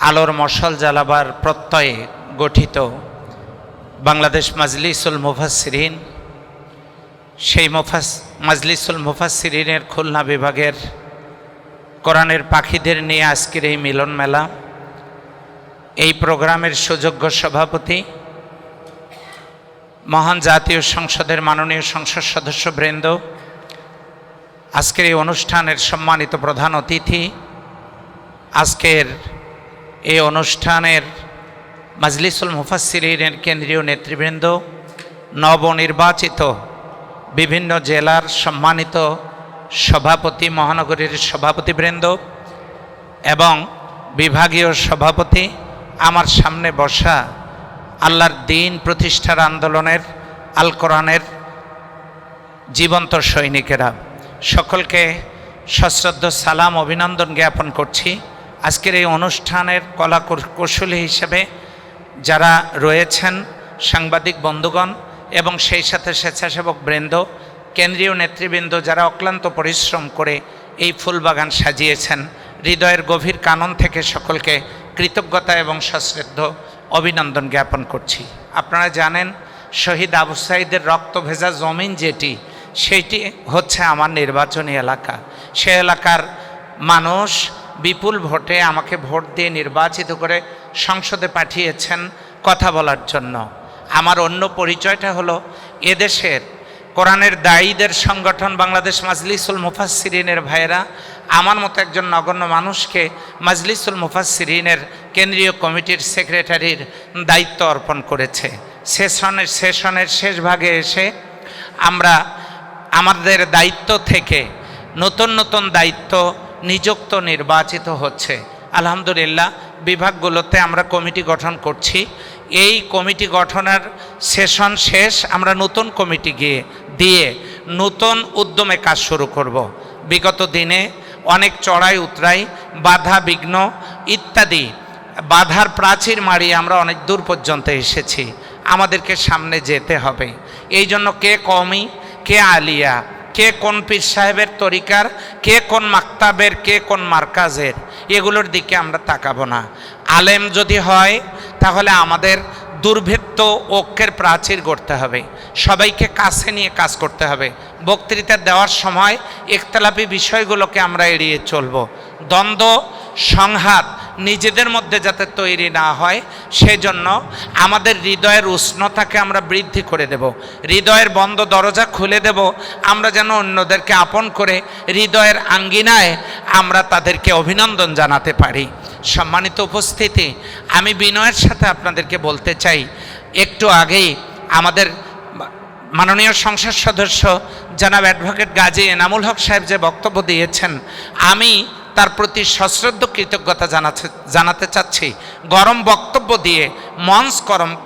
আলোর মশাল জ্বালাবার প্রত্যয়ে গঠিত বাংলাদেশ মাজলিসুল মুফাসসিরিন, সেই মাজলিসুল মুফাসসিরিনের খুলনা বিভাগের কোরআনের পাখিদের নিয়ে আজকের এই মিলন মেলা, এই প্রোগ্রামের সুযোগ্য সভাপতি, মহান জাতীয় সংসদের মাননীয় সংসদ সদস্যবৃন্দ, আজকের এই অনুষ্ঠানের সম্মানিত প্রধান অতিথি, আজকের এই অনুষ্ঠানের মাজলিসুল মুফাসসিরিনের কেন্দ্রীয় নেতৃবৃন্দ, নবনির্বাচিত বিভিন্ন জেলার সম্মানিত সভাপতি, মহানগরীর সভাপতিবৃন্দ এবং বিভাগীয় সভাপতি, আমার সামনে বসা আল্লাহর দ্বীন প্রতিষ্ঠার আন্দোলনের আল কোরআনের জীবন্ত সৈনিকেরা, সকলকে সশ্রদ্ধ সালাম অভিনন্দন জ্ঞাপন করছি। আজকের এই অনুষ্ঠানের কলা কৌশলী হিসেবে যারা রয়েছেন, সাংবাদিক বন্ধুগণ এবং সেই সাথে স্বেচ্ছাসেবক বৃন্দ, কেন্দ্রীয় নেতৃবৃন্দ যারা অক্লান্ত পরিশ্রম করে এই ফুলবাগান সাজিয়েছেন, হৃদয়ের গভীর কানন থেকে সকলকে কৃতজ্ঞতা এবং সশ্রদ্ধ অভিনন্দন জ্ঞাপন করছি। আপনারা জানেন, শহীদ আবু সাঈদের রক্ত ভেজা জমিন যেটি, সেইটি হচ্ছে আমার নির্বাচনী এলাকা। সে এলাকার মানুষ বিপুল ভোটে আমাকে ভোট দিয়ে নির্বাচিত করে সংসদে পাঠিয়েছেন কথা বলার জন্য। আমার অন্য পরিচয়টা হলো এদেশের কোরআনের দায়ীদের সংগঠন বাংলাদেশ মাজলিসুল মুফাসসিরিনের ভাইয়েরা আমার মতো একজন নগণ্য মানুষকে মাজলিসুল মুফাসসিরিনের কেন্দ্রীয় কমিটির সেক্রেটারির দায়িত্ব অর্পণ করেছে। সেশনের শেষ ভাগে এসে আমরা আমাদের দায়িত্ব থেকে নতুন নতুন দায়িত্ব নিযুক্ত নির্বাচিত হচ্ছে। আলহামদুলিল্লাহ, বিভাগগুলোতে আমরা কমিটি গঠন করছি। এই কমিটি গঠনের সেশন শেষ, আমরা নতুন কমিটি দিয়ে নতুন উদ্যমে কাজ শুরু করব। বিগত দিনে অনেক চড়াই উতরাই, বাধা বিঘ্ন ইত্যাদি বাধার প্রাচীর মারিয়ে আমরা অনেক দূর পর্যন্ত এসেছি। আমাদেরকে সামনে যেতে হবে। এই জন্য কে কওমি, কে আলিয়া, কে কোন পীর সাহেবের তরিকার, কে কোন মাক্তাবের, কে কোন মার্কাজের, এগুলোর দিকে আমরা তাকাবো না। আলেম যদি হয় তাহলে আমাদের দুর্ভেদ্য ঐক্যের প্রাচীর গড়তে হবে, সবাইকে কাছে নিয়ে কাজ করতে হবে। বক্তৃতা দেওয়ার সময় ইখতিলাফি বিষয়গুলোকে আমরা এড়িয়ে চলব। দ্বন্দ্ব সংঘাত নিজেদের মধ্যে যাতে তৈরি না হয় সেজন্য আমাদের হৃদয়ের উষ্ণতাকে আমরা বৃদ্ধি করে দেব, হৃদয়ের বন্ধ দরজা খুলে দেব, আমরা যেন অন্যদেরকে আপন করে হৃদয়ের আঙ্গিনায় আমরা তাদেরকে অভিনন্দন জানাতে পারি। সম্মানিত উপস্থিতি, আমি বিনয়ের সাথে আপনাদেরকে বলতে চাই, একটু আগেই আমাদের মাননীয় সংসদ সদস্য জনাব অ্যাডভোকেট গাজী এনামুল হক সাহেব যে বক্তব্য দিয়েছেন, আমি তার প্রতি সশ্রদ্ধ কৃতজ্ঞতা জানাতে চাচ্ছি। গরম বক্তব্য দিয়ে মঞ্চ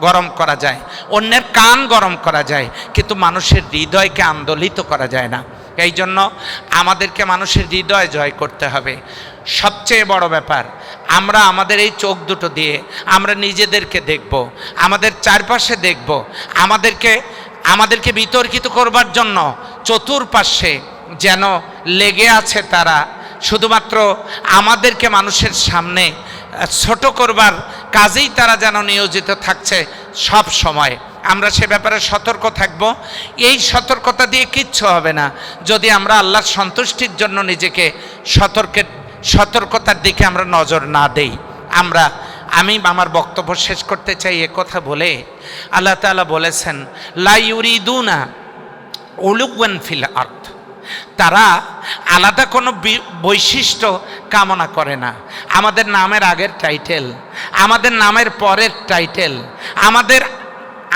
গরম করা যায়, অন্যের কান গরম করা যায়, কিন্তু মানুষের হৃদয়কে আন্দোলিত করা যায় না। এই জন্য আমাদেরকে মানুষের হৃদয় জয় করতে হবে। সবচেয়ে বড় ব্যাপার, আমরা আমাদের এই চোখ দুটো দিয়ে আমরা নিজেদেরকে দেখব, আমাদের চারপাশে দেখব, আমাদেরকে বিতর্কিত করবার জন্য চতুর্পাশে যেন লেগে আছে তারা, শুধুমাত্র আমাদেরকে মানুষের সামনে ছোট করবার কাজেই তারা যেন নিয়োজিত থাকছে সব সময়। আমরা সে ব্যাপারে সতর্ক থাকব। এই সতর্কতা দিয়ে কিচ্ছু হবে না যদি আমরা আল্লাহর সন্তুষ্টির জন্য নিজেকে সতর্কতার দিকে আমরা নজর না দেই। আমি আমার বক্তব্য শেষ করতে চাই এ কথা বলে, আল্লাহ তাআলা বলেছেন লা ইউরিদুনা উলুওয়ান ফিল আরদ, তারা আলাদা কোনো বৈশিষ্ট্য কামনা করে না। আমাদের নামের আগের টাইটেল, আমাদের নামের পরের টাইটেল,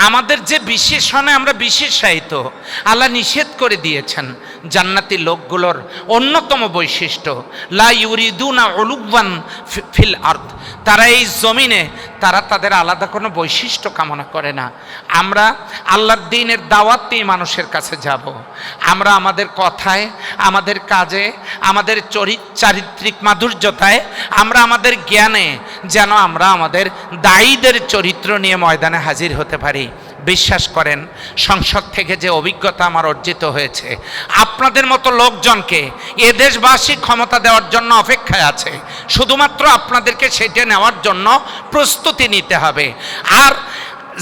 আমাদের যে বিশেষণে আমরা বিশেষায়িত, আল্লাহ নিষেধ করে দিয়েছেন। জান্নাতি লোকগুলোর অন্যতম বৈশিষ্ট্য লা ইউরিদুনা উলুওয়ান ফিল আরদ, তারা এই জমিনে তাদের আলাদা কোনো বৈশিষ্ট্য কামনা করে না। আমরা আল্লাহর দ্বীনের দাওয়াত দিয়ে মানুষের কাছে যাব। আমরা আমাদের কথায়, আমাদের কাজে, আমাদের চারিত্রিক মাধুর্যতায়, আমরা আমাদের জ্ঞানে যেন আমরা আমাদের দায়ীদের চরিত্র নিয়ে ময়দানে হাজির হতে পারি। বিশ্বাস করেন, সংসদ থেকে যে অভিজ্ঞতা আমার অর্জিত হয়েছে, আপনাদের মতো লোকজনকে এ দেশবাসী ক্ষমতা দেওয়ার জন্য অপেক্ষায় আছে, শুধুমাত্র আপনাদেরকে সেটা নেওয়ার জন্য প্রস্তুতি নিতে হবে। আর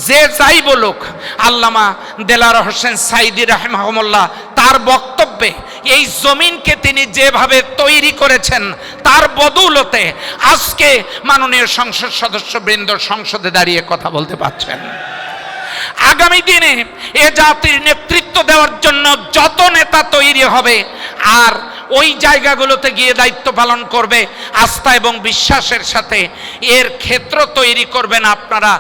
যে যাই বলুক, আল্লামা দেলাওয়ার হোসেন সাইদি রাহিমাহুল্লাহ তার বক্তব্যে এই জমিনকে তিনি যেভাবে তৈরি করেছেন, তার বদৌলতে আজকে মাননীয় সংসদ সদস্যবৃন্দ সংসদে দাঁড়িয়ে কথা বলতে পারছেন। আগামী দিনে এ জাতির নেতৃত্ব দেওয়ার জন্য যত নেতা তৈরি হবে আর ওই জায়গাগুলোতে গিয়ে দায়িত্ব পালন করবে আস্থা এবং বিশ্বাসের সাথে, এর ক্ষেত্র তৈরি করবেন আপনারা।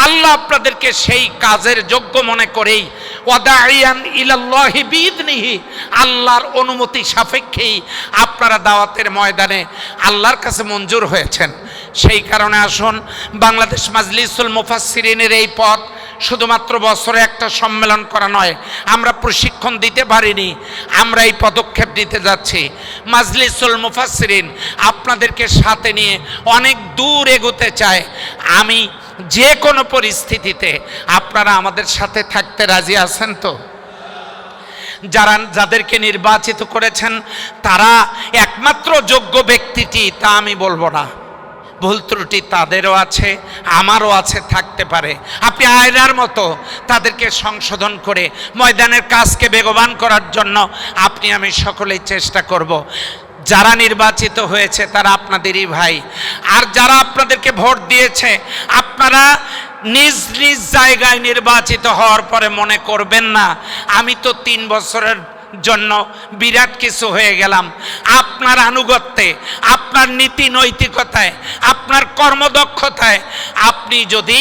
আল্লাহ আপনাদেরকে সেই কাজের যোগ্য মনে করেই ওয়াদাইয়ান ইলাল্লাহি বিইذনিহি, আল্লাহর অনুমতি সাপেক্ষেই আপনারা দাওয়াতের ময়দানে আল্লাহর কাছে মঞ্জুর হয়েছেন। সেই কারণে আসুন, বাংলাদেশ মাজলিসুল মুফাসসিরিনের এই পথ শুধুমাত্র বছরে একটা সম্মেলন করা নয়, আমরা প্রশিক্ষণ দিতে পারিনি, আমরা এই পদক্ষেপ নিতে যাচ্ছি। মাজলিসুল মুফাসসিরিন আপনাদেরকে সাথে নিয়ে অনেক দূর এগোতে চায়। আমি যে কোনো পরিস্থিতিতে আপনারা আমাদের সাথে থাকতে রাজি আছেন তো? যাদেরকে নির্বাচিত করেছেন তারা একমাত্র যোগ্য ব্যক্তিটি তা আমি বলবো না, ভুল ত্রুটি তাদেরও আছে, আমারও আছে, থাকতে পারে। আপনি আয়নার মতো তাদেরকে সংশোধন করে ময়দানের কাজকে বেগবান করার জন্য আমি সকলেই চেষ্টা করব। যারা নির্বাচিত হয়েছে তারা আপনাদেরই ভাই, আর যারা আপনাদেরকে ভোট দিয়েছে আপনারা নিজ নিজ জায়গায় নির্বাচিত হওয়ার পরে মনে করবেন না আমি তো 3 বছরের জন্য বিরাট কিছু হয়ে গেলাম। আপনার আনুগত্যে, আপনার নীতি নৈতিকতায়, আপনার কর্মদক্ষতায় আপনি যদি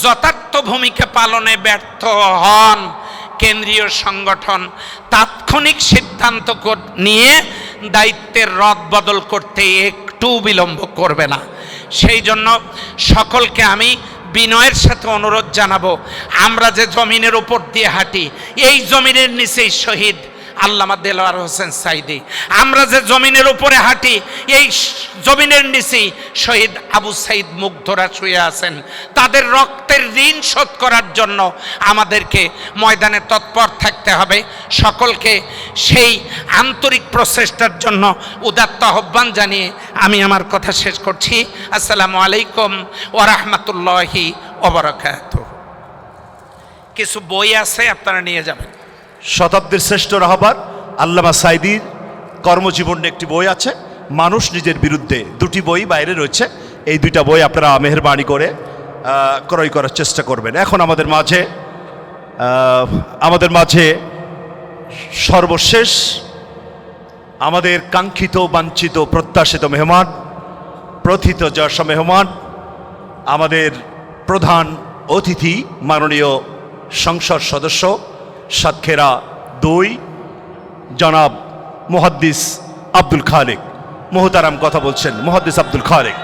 যথার্থ ভূমিকা পালনে ব্যর্থ হন, কেন্দ্রীয় সংগঠন তাৎক্ষণিক সিদ্ধান্ত নিয়ে দায়িত্বের রদবদল করতে একটু বিলম্ব করবে না। সেই জন্য সকলকে আমি বিনয়ের সাথে অনুরোধ জানাবো, আমরা যে জমিনের উপর দিয়ে হাঁটি, এই জমিনের নিচেই শহীদ আল্লামা দেলোয়ার হোসেন সাইদি। আমরা যে জমিনের উপরে হাঁটি, এই জমিনের নিচেই শহীদ আবু সাইদ মুগ্ধরা শুয়ে আছেন। তাদের রক্তের ঋণ শোধ করার জন্য আমাদেরকে ময়দানে তৎপর থাকতে হবে। সকলকে সেই আন্তরিক প্রচেষ্টার জন্য উদাত্ত আহ্বান জানিয়ে আমি আমার কথা শেষ করছি। আসসালামু আলাইকুম ওয়া রাহমাতুল্লাহি ওয়া বারাকাতুহু। কিছু বই আছে, আপনারা নিয়ে যাবেন। শতাব্দীর শ্রেষ্ঠ রাহবার আল্লামা সাইদির কর্মজীবন একটি বই আছে, মানুষ নিজের বিরুদ্ধে। দুটি বই বাইরে রয়েছে, এই দুইটা বই আপনারা মেহেরবানি করে ক্রয় করার চেষ্টা করবেন। এখন আমাদের মাঝে সর্বশেষ আমাদের কাঙ্ক্ষিত, বাঞ্ছিত, প্রত্যাশিত মেহমান, প্রথিত যশ মেহমান, আমাদের প্রধান অতিথি মাননীয় সংসদ সদস্য সাতক্ষীরা 2 জনাব মুহাদ্দিস আব্দুল খালেক। মোহতারাম কথা বলছেন মুহাদ্দিস আব্দুল খালেক।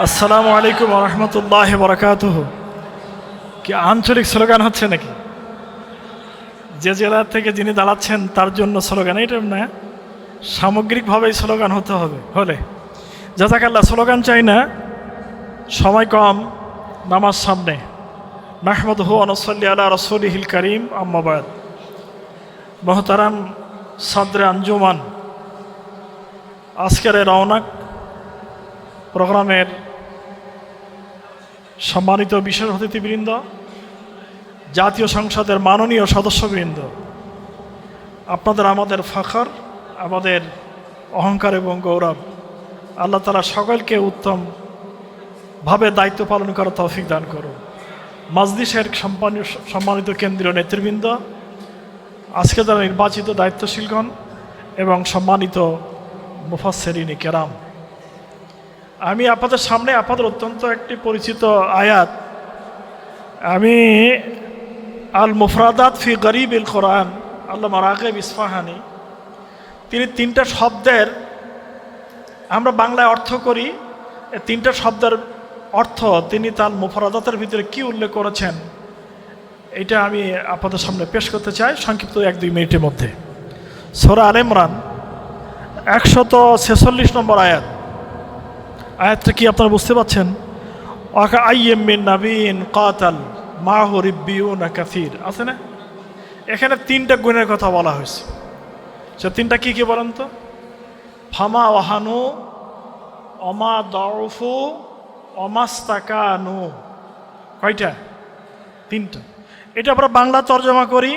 আসসালামু আলাইকুম ওয়া রাহমাতুল্লাহি ওয়া বারাকাতুহু। কি আঞ্চলিক স্লোগান হচ্ছে নাকি? যে জেলা থেকে যিনি দাঁড়াচ্ছেন তার জন্য স্লোগান, এটা না, সামগ্রিকভাবেই স্লোগান হতে হবে। হলে জাযাকাল্লাহ, স্লোগান চাই না, সময় কম, নামাজ সামনে। নাহমাদুহু ওয়া নুসাল্লি আলা রাসূলিহিল কারীম, আম্মা বাদ। মুহতারাম সাদরে আঞ্জুমান, আজকের এই রওনাক প্রোগ্রামের সম্মানিত বিশেষ অতিথিবৃন্দ, জাতীয় সংসদের মাননীয় সদস্যবৃন্দ, আপনাদের আমাদের ফখর, আমাদের অহংকার এবং গৌরব। আল্লাহ তাআলা সকলকে উত্তমভাবে দায়িত্ব পালন করার তৌফিক দান করুন। মাজলিসের সম্মানিত কেন্দ্রীয় নেতৃবৃন্দ, আজকে যারা নির্বাচিত দায়িত্বশীলগণ এবং সম্মানিত মুফাসসিরিনে কেরাম, আমি আপনাদের সামনে আপনাদের অত্যন্ত একটি পরিচিত আয়াত, আমি আল মুফরাদাত ফি গরিবিল কোরআন, আল্লামা রাগিব ইসফাহানি, তিনি 3টা শব্দের আমরা বাংলায় অর্থ করি, এই 3টা শব্দের অর্থ তিনি তার মুফরাদাতের ভিতরে কি উল্লেখ করেছেন, এটা আমি আপনাদের সামনে পেশ করতে চাই সংক্ষিপ্ত 1-2 মিনিটের মধ্যে। সূরা আলে ইমরান 146 নম্বর আয়াত। আয়াতটা কি আপনারা বুঝতে পাচ্ছেন? ওয়াকা আইয়্যিম মিন নাবিয়্যিন কাতাল মাহু রিব্বিয়ুনা কাসীর, আছে না? এখানে 3টা গুণের কথা বলা হয়েছে। সে 3টা কি কি বলেন তো? ফামা ওয়াহানু, অমা দাউফু, অমাস্তাকানু। কয়টা? 3টা। এটা আমরা বাংলা তর্জমা করি,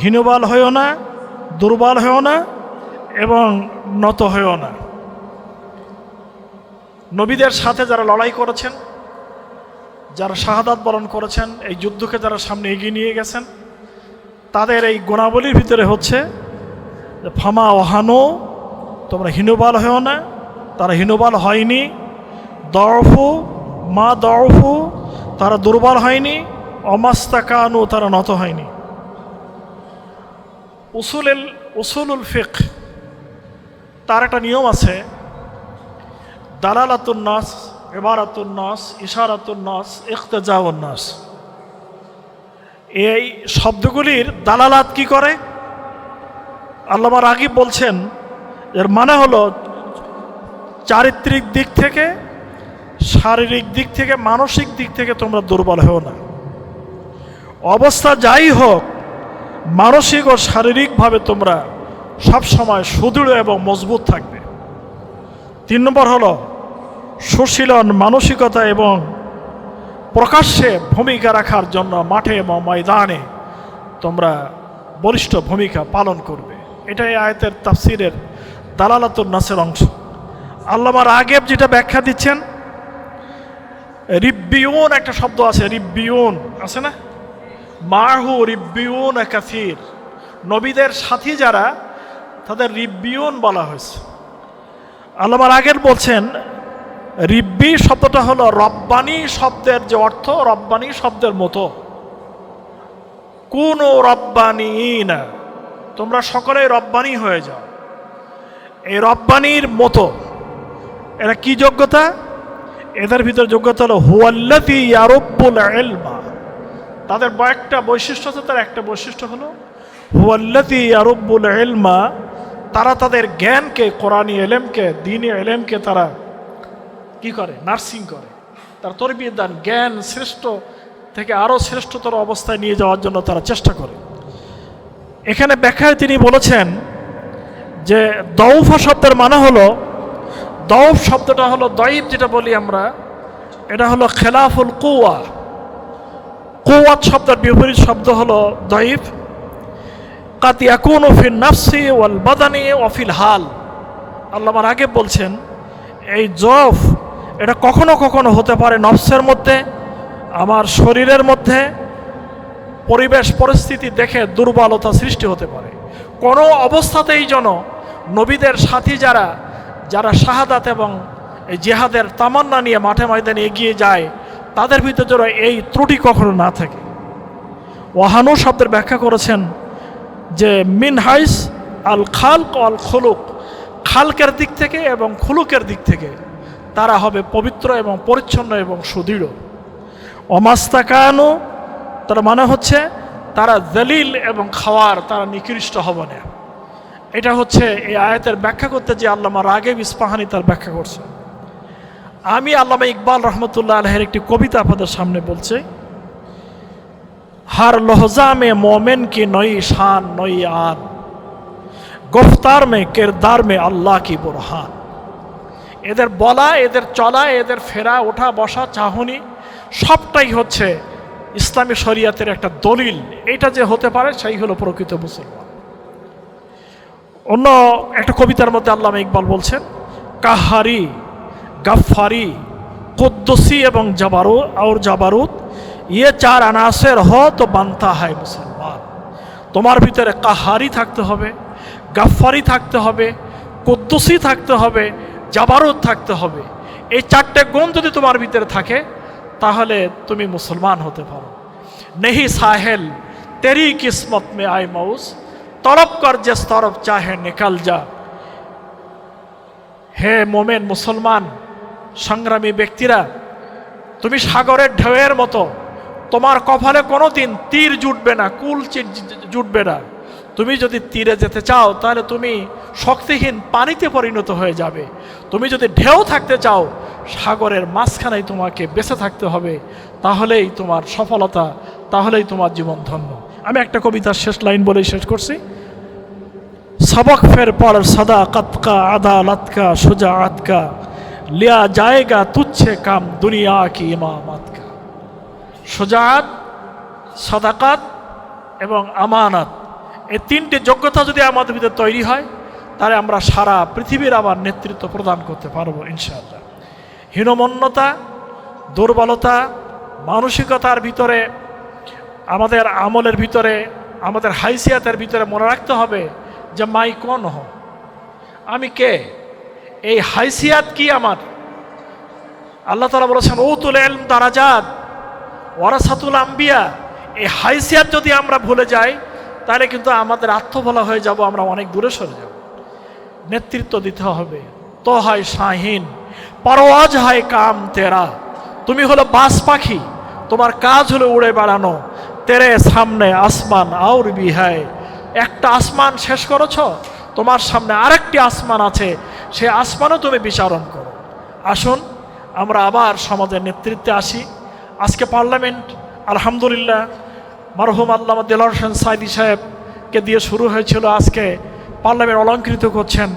হীনবল হয়েও না, দুর্বল হয়েও না এবং নত হয়েও না। নবীদের সাথে যারা লড়াই করেছেন, যারা শাহাদাত বরণ করেছেন, এই যুদ্ধকে যারা সামনে এগিয়ে নিয়ে গেছেন, তাদের এই গুণাবলীর ভিতরে হচ্ছে ফামা ওয়াহানো, তোমরা হীনবল হয়েও না, তারা হীনবল হয়নি। দরফু, মা দরফু, তারা দুর্বল হয়নি। অমাস্তাকানু, তারা নত হয়নি। উসুলুল ফিকহ তার একটা নিয়ম আছে, দালালাতুন নাস, ইবারাতুন নাস, ইশারাতুন নাস, ইখতিজাউন নাস। এই শব্দগুলির দালালাত কি করে? আল্লামা রাগিব বলছেন, এর মানে হলো চারিত্রিক দিক থেকে, শারীরিক দিক থেকে, মানসিক দিক থেকে তোমরা দুর্বল হও না। অবস্থা যাই হোক, মানসিক ও শারীরিকভাবে তোমরা সবসময় সুদৃঢ় এবং মজবুত থাকবে। 3 নম্বর হলো সুশীলন মানসিকতা এবং প্রকাশ্যে ভূমিকা রাখার জন্য মাঠে এবং ময়দানে তোমরা বলিষ্ঠ ভূমিকা পালন করবে। এটাই আয়াতের তাফসিরের দালালাতুন নাসের অংশ। আল্লামা রাগিব যেটা ব্যাখ্যা দিচ্ছেন, রিব্বিউন একটা শব্দ আছে, রিব্বিউন আছে না, মাহু রিব্বিউন কাসীর। নবীদের সাথী যারা, তাদের রিব্বিউন বলা হয়েছে। আল্লামা রাগিব বলছেন, রিব্বি শব্দটা হলো রব্বানি শব্দের যে অর্থ, রব্বানি শব্দের মতো। কুনু রব্বানিনা, তোমরা সকলেই রব্বানি হয়ে যাও। এই রব্বানির মতো এরা কি যোগ্যতা? এদের ভিতর যোগ্যতা হলো হুয়াল্লাযী ইয়ারুব্বুল ইলমা। তাদের একটা বৈশিষ্ট্য আছে, তার একটা বৈশিষ্ট্য হলো হুয়াল্লাযী ইয়ারুব্বুল ইলমা। তারা তাদের জ্ঞানকে, কোরআনী এলেমকে, দ্বীনি এলেমকে তারা কি করে? নার্সিং করে, তার তরবিয়ত দান, জ্ঞান শ্রেষ্ঠ থেকে আরও শ্রেষ্ঠতর অবস্থায় নিয়ে যাওয়ার জন্য তারা চেষ্টা করে। এখানে ব্যাখ্যায় তিনি বলেছেন যে দৌফা শব্দের মানে হলো, দৌফ শব্দটা হলো দয়ীব যেটা বলি আমরা, এটা হলো খেলাফুল কুয়া। কুয়াত শব্দের বিপরীত শব্দ হলো দয়ীফ। কাত ইয়াকুনু ফিন নাফসি ওয়াল বাদানি ওয়া ফিল হাল। আল্লাহ আমার আগে বলছেন এই জফ এটা কখনো কখনো হতে পারে নফসের মধ্যে, আমার শরীরের মধ্যে, পরিবেশ পরিস্থিতি দেখে দুর্বলতা সৃষ্টি হতে পারে। কোনো অবস্থাতেই যেন নবীদের সাথী যারা যারা শাহাদাত এবং এই জিহাদের তামান্না নিয়ে মাঠে ময়দানে এগিয়ে যায়, তাদের ভিতরে যেন এই ত্রুটি কখনো না থাকে। ওয়াহানু শব্দের ব্যাখ্যা করেছেন যে মিন হাইস আল খালক আল খুলুক, খালকের দিক থেকে এবং খুলুকের দিক থেকে তারা হবে পবিত্র এবং পরিচ্ছন্ন এবং সুদৃঢ়। অমাস্তাকানু তার মানে হচ্ছে তারা জলিল এবং খাওয়ার তারা নিকৃষ্ট হবে না। এটা হচ্ছে এই আয়াতের ব্যাখ্যা করতে যে আল্লামা রাগেব ইস্পাহানি তার ব্যাখ্যা করছে। আমি আল্লামা ইকবাল রহমতুল্লাহ আলহের একটি কবিতা আপনাদের সামনে বলছি। हर लहजा में मोमिन की नई शान नई आन, गुफ्तार में किरदार में अल्लाह की बुरहान। এদের বলা, এদের চলা, এদের ফেরা ওঠা বসা চাহনি সবটাই হচ্ছে ইসলামী শরিয়াতের একটা দলিল। এটা যে হতে পারে সেই হলো প্রকৃত মুসলমান। অন্য একটা কবিতার মধ্যে আল্লামা ইকবাল বলছেন কাহারি, গাফফারি, কুদ্দুসি এবং জাবারুত ये चार अनासर हो तो बनता है मुसलमान। তোমার ভিতরে কাহারি থাকতে হবে, গাফফারি থাকতে হবে, কুদ্দুসি থাকতে হবে, জাবারুত থাকতে হবে। এই চারটে গুণ যদি তোমার ভিতরে থাকে তাহলে তুমি মুসলমান হতে পারো। নেহি সাহেল তেরি কিসমত মে আয় মৌস, তরফ কর জিস তরফ চাহে নিকাল যা। হে মোমেন মুসলমান সংগ্রামী ব্যক্তিরা, তুমি সাগরের ঢেউয়ের মতো, তোমার কপালে কোনো দিন তীর জুটবে না, কুল জুটবে না। তুমি যদি তীরে যেতে চাও তাহলে তুমি শক্তিহীন পানিতে পরিণত হয়ে যাবে। তুমি যদি ঢেউ থাকতে চাও সাগরের মাঝখানেই তোমাকে বেঁচে থাকতে হবে, তাহলেই তোমার সফলতা, তাহলেই তোমার জীবন ধন্য। আমি একটা কবিতার শেষ লাইন বলেই শেষ করছি। सबक फिर पढ़ सदाकत का, अदालत का, शुजाअत का, लिया जाएगा तुझसे काम दुनिया की इमामत का। शुजाअत, सदाकत এবং আমানত, এই তিনটি যোগ্যতা যদি আমাদের ভিতরে তৈরি হয় তাহলে আমরা সারা পৃথিবীর আবার নেতৃত্ব প্রদান করতে পারবো ইনশাআল্লাহ। হীনমন্যতা, দুর্বলতা, মানসিকতার ভিতরে, আমাদের আমলের ভিতরে, আমাদের হাইসিয়াতের ভিতরে মনে রাখতে হবে যে মাই কোন হ, আমি কে, এই হাইসিয়াত কি আমার। আল্লাহ তাআলা বলেছেন উতুল ইলম দারাজাত ওয়ারাসাতুল আম্বিয়া। এই হাইসিয়াত যদি আমরা ভুলে যাই তাহলে কিন্তু আমাদের আত্মভোলা হয়ে যাব, আমরা অনেক দূরে সরে যাব। নেতৃত্ব দিতে হবে। তো হয় শাহিন পরওয়াজ হয় কাম তেরা, তুমি হলো বাস পাখি, তোমার কাজ হলো উড়ে বেড়ানো। তেরে সামনে আসমান আর ভি হ্যায়, একটা আসমান শেষ করেছ, তোমার সামনে আরেকটি আসমান আছে, সেই আসমানও তুমি বিচারণ করো। আসুন আমরা আবার সমাজের নেতৃত্বে আসি। আজকে পার্লামেন্ট আলহামদুলিল্লাহ মরহুম আল্লামা দেলোয়ার হোসেন সাইদি সাহেবকে দিয়ে শুরু হয়েছিল। আজকে পার্লামেন্ট অলঙ্কৃত করছেন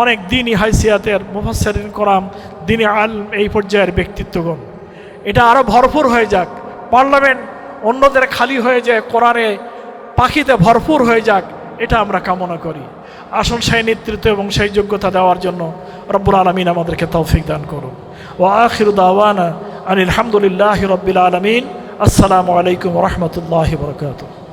অনেক দিনই হাইসিয়াতের মুফাসসিরিন কোরআন, দিনী আলম, এই পর্যায়ের ব্যক্তিত্বগণ। এটা আরও ভরপুর হয়ে যাক, পার্লামেন্ট অন্যদের খালি হয়ে যায়, কোরআনে পাখিতে ভরপুর হয়ে যাক, এটা আমরা কামনা করি। আসুন সেই নেতৃত্ব এবং সেই যোগ্যতা দেওয়ার জন্য রব্বুল আলামিন আমাদেরকে তৌফিক দান করুন। ওয়া আখিরু দাওয়ানা আনিল হামদুলিল্লাহি রাব্বিল আলামিন। আসসালামু আলাইকুম ওয়া রাহমাতুল্লাহি ওয়া বারাকাতুহু।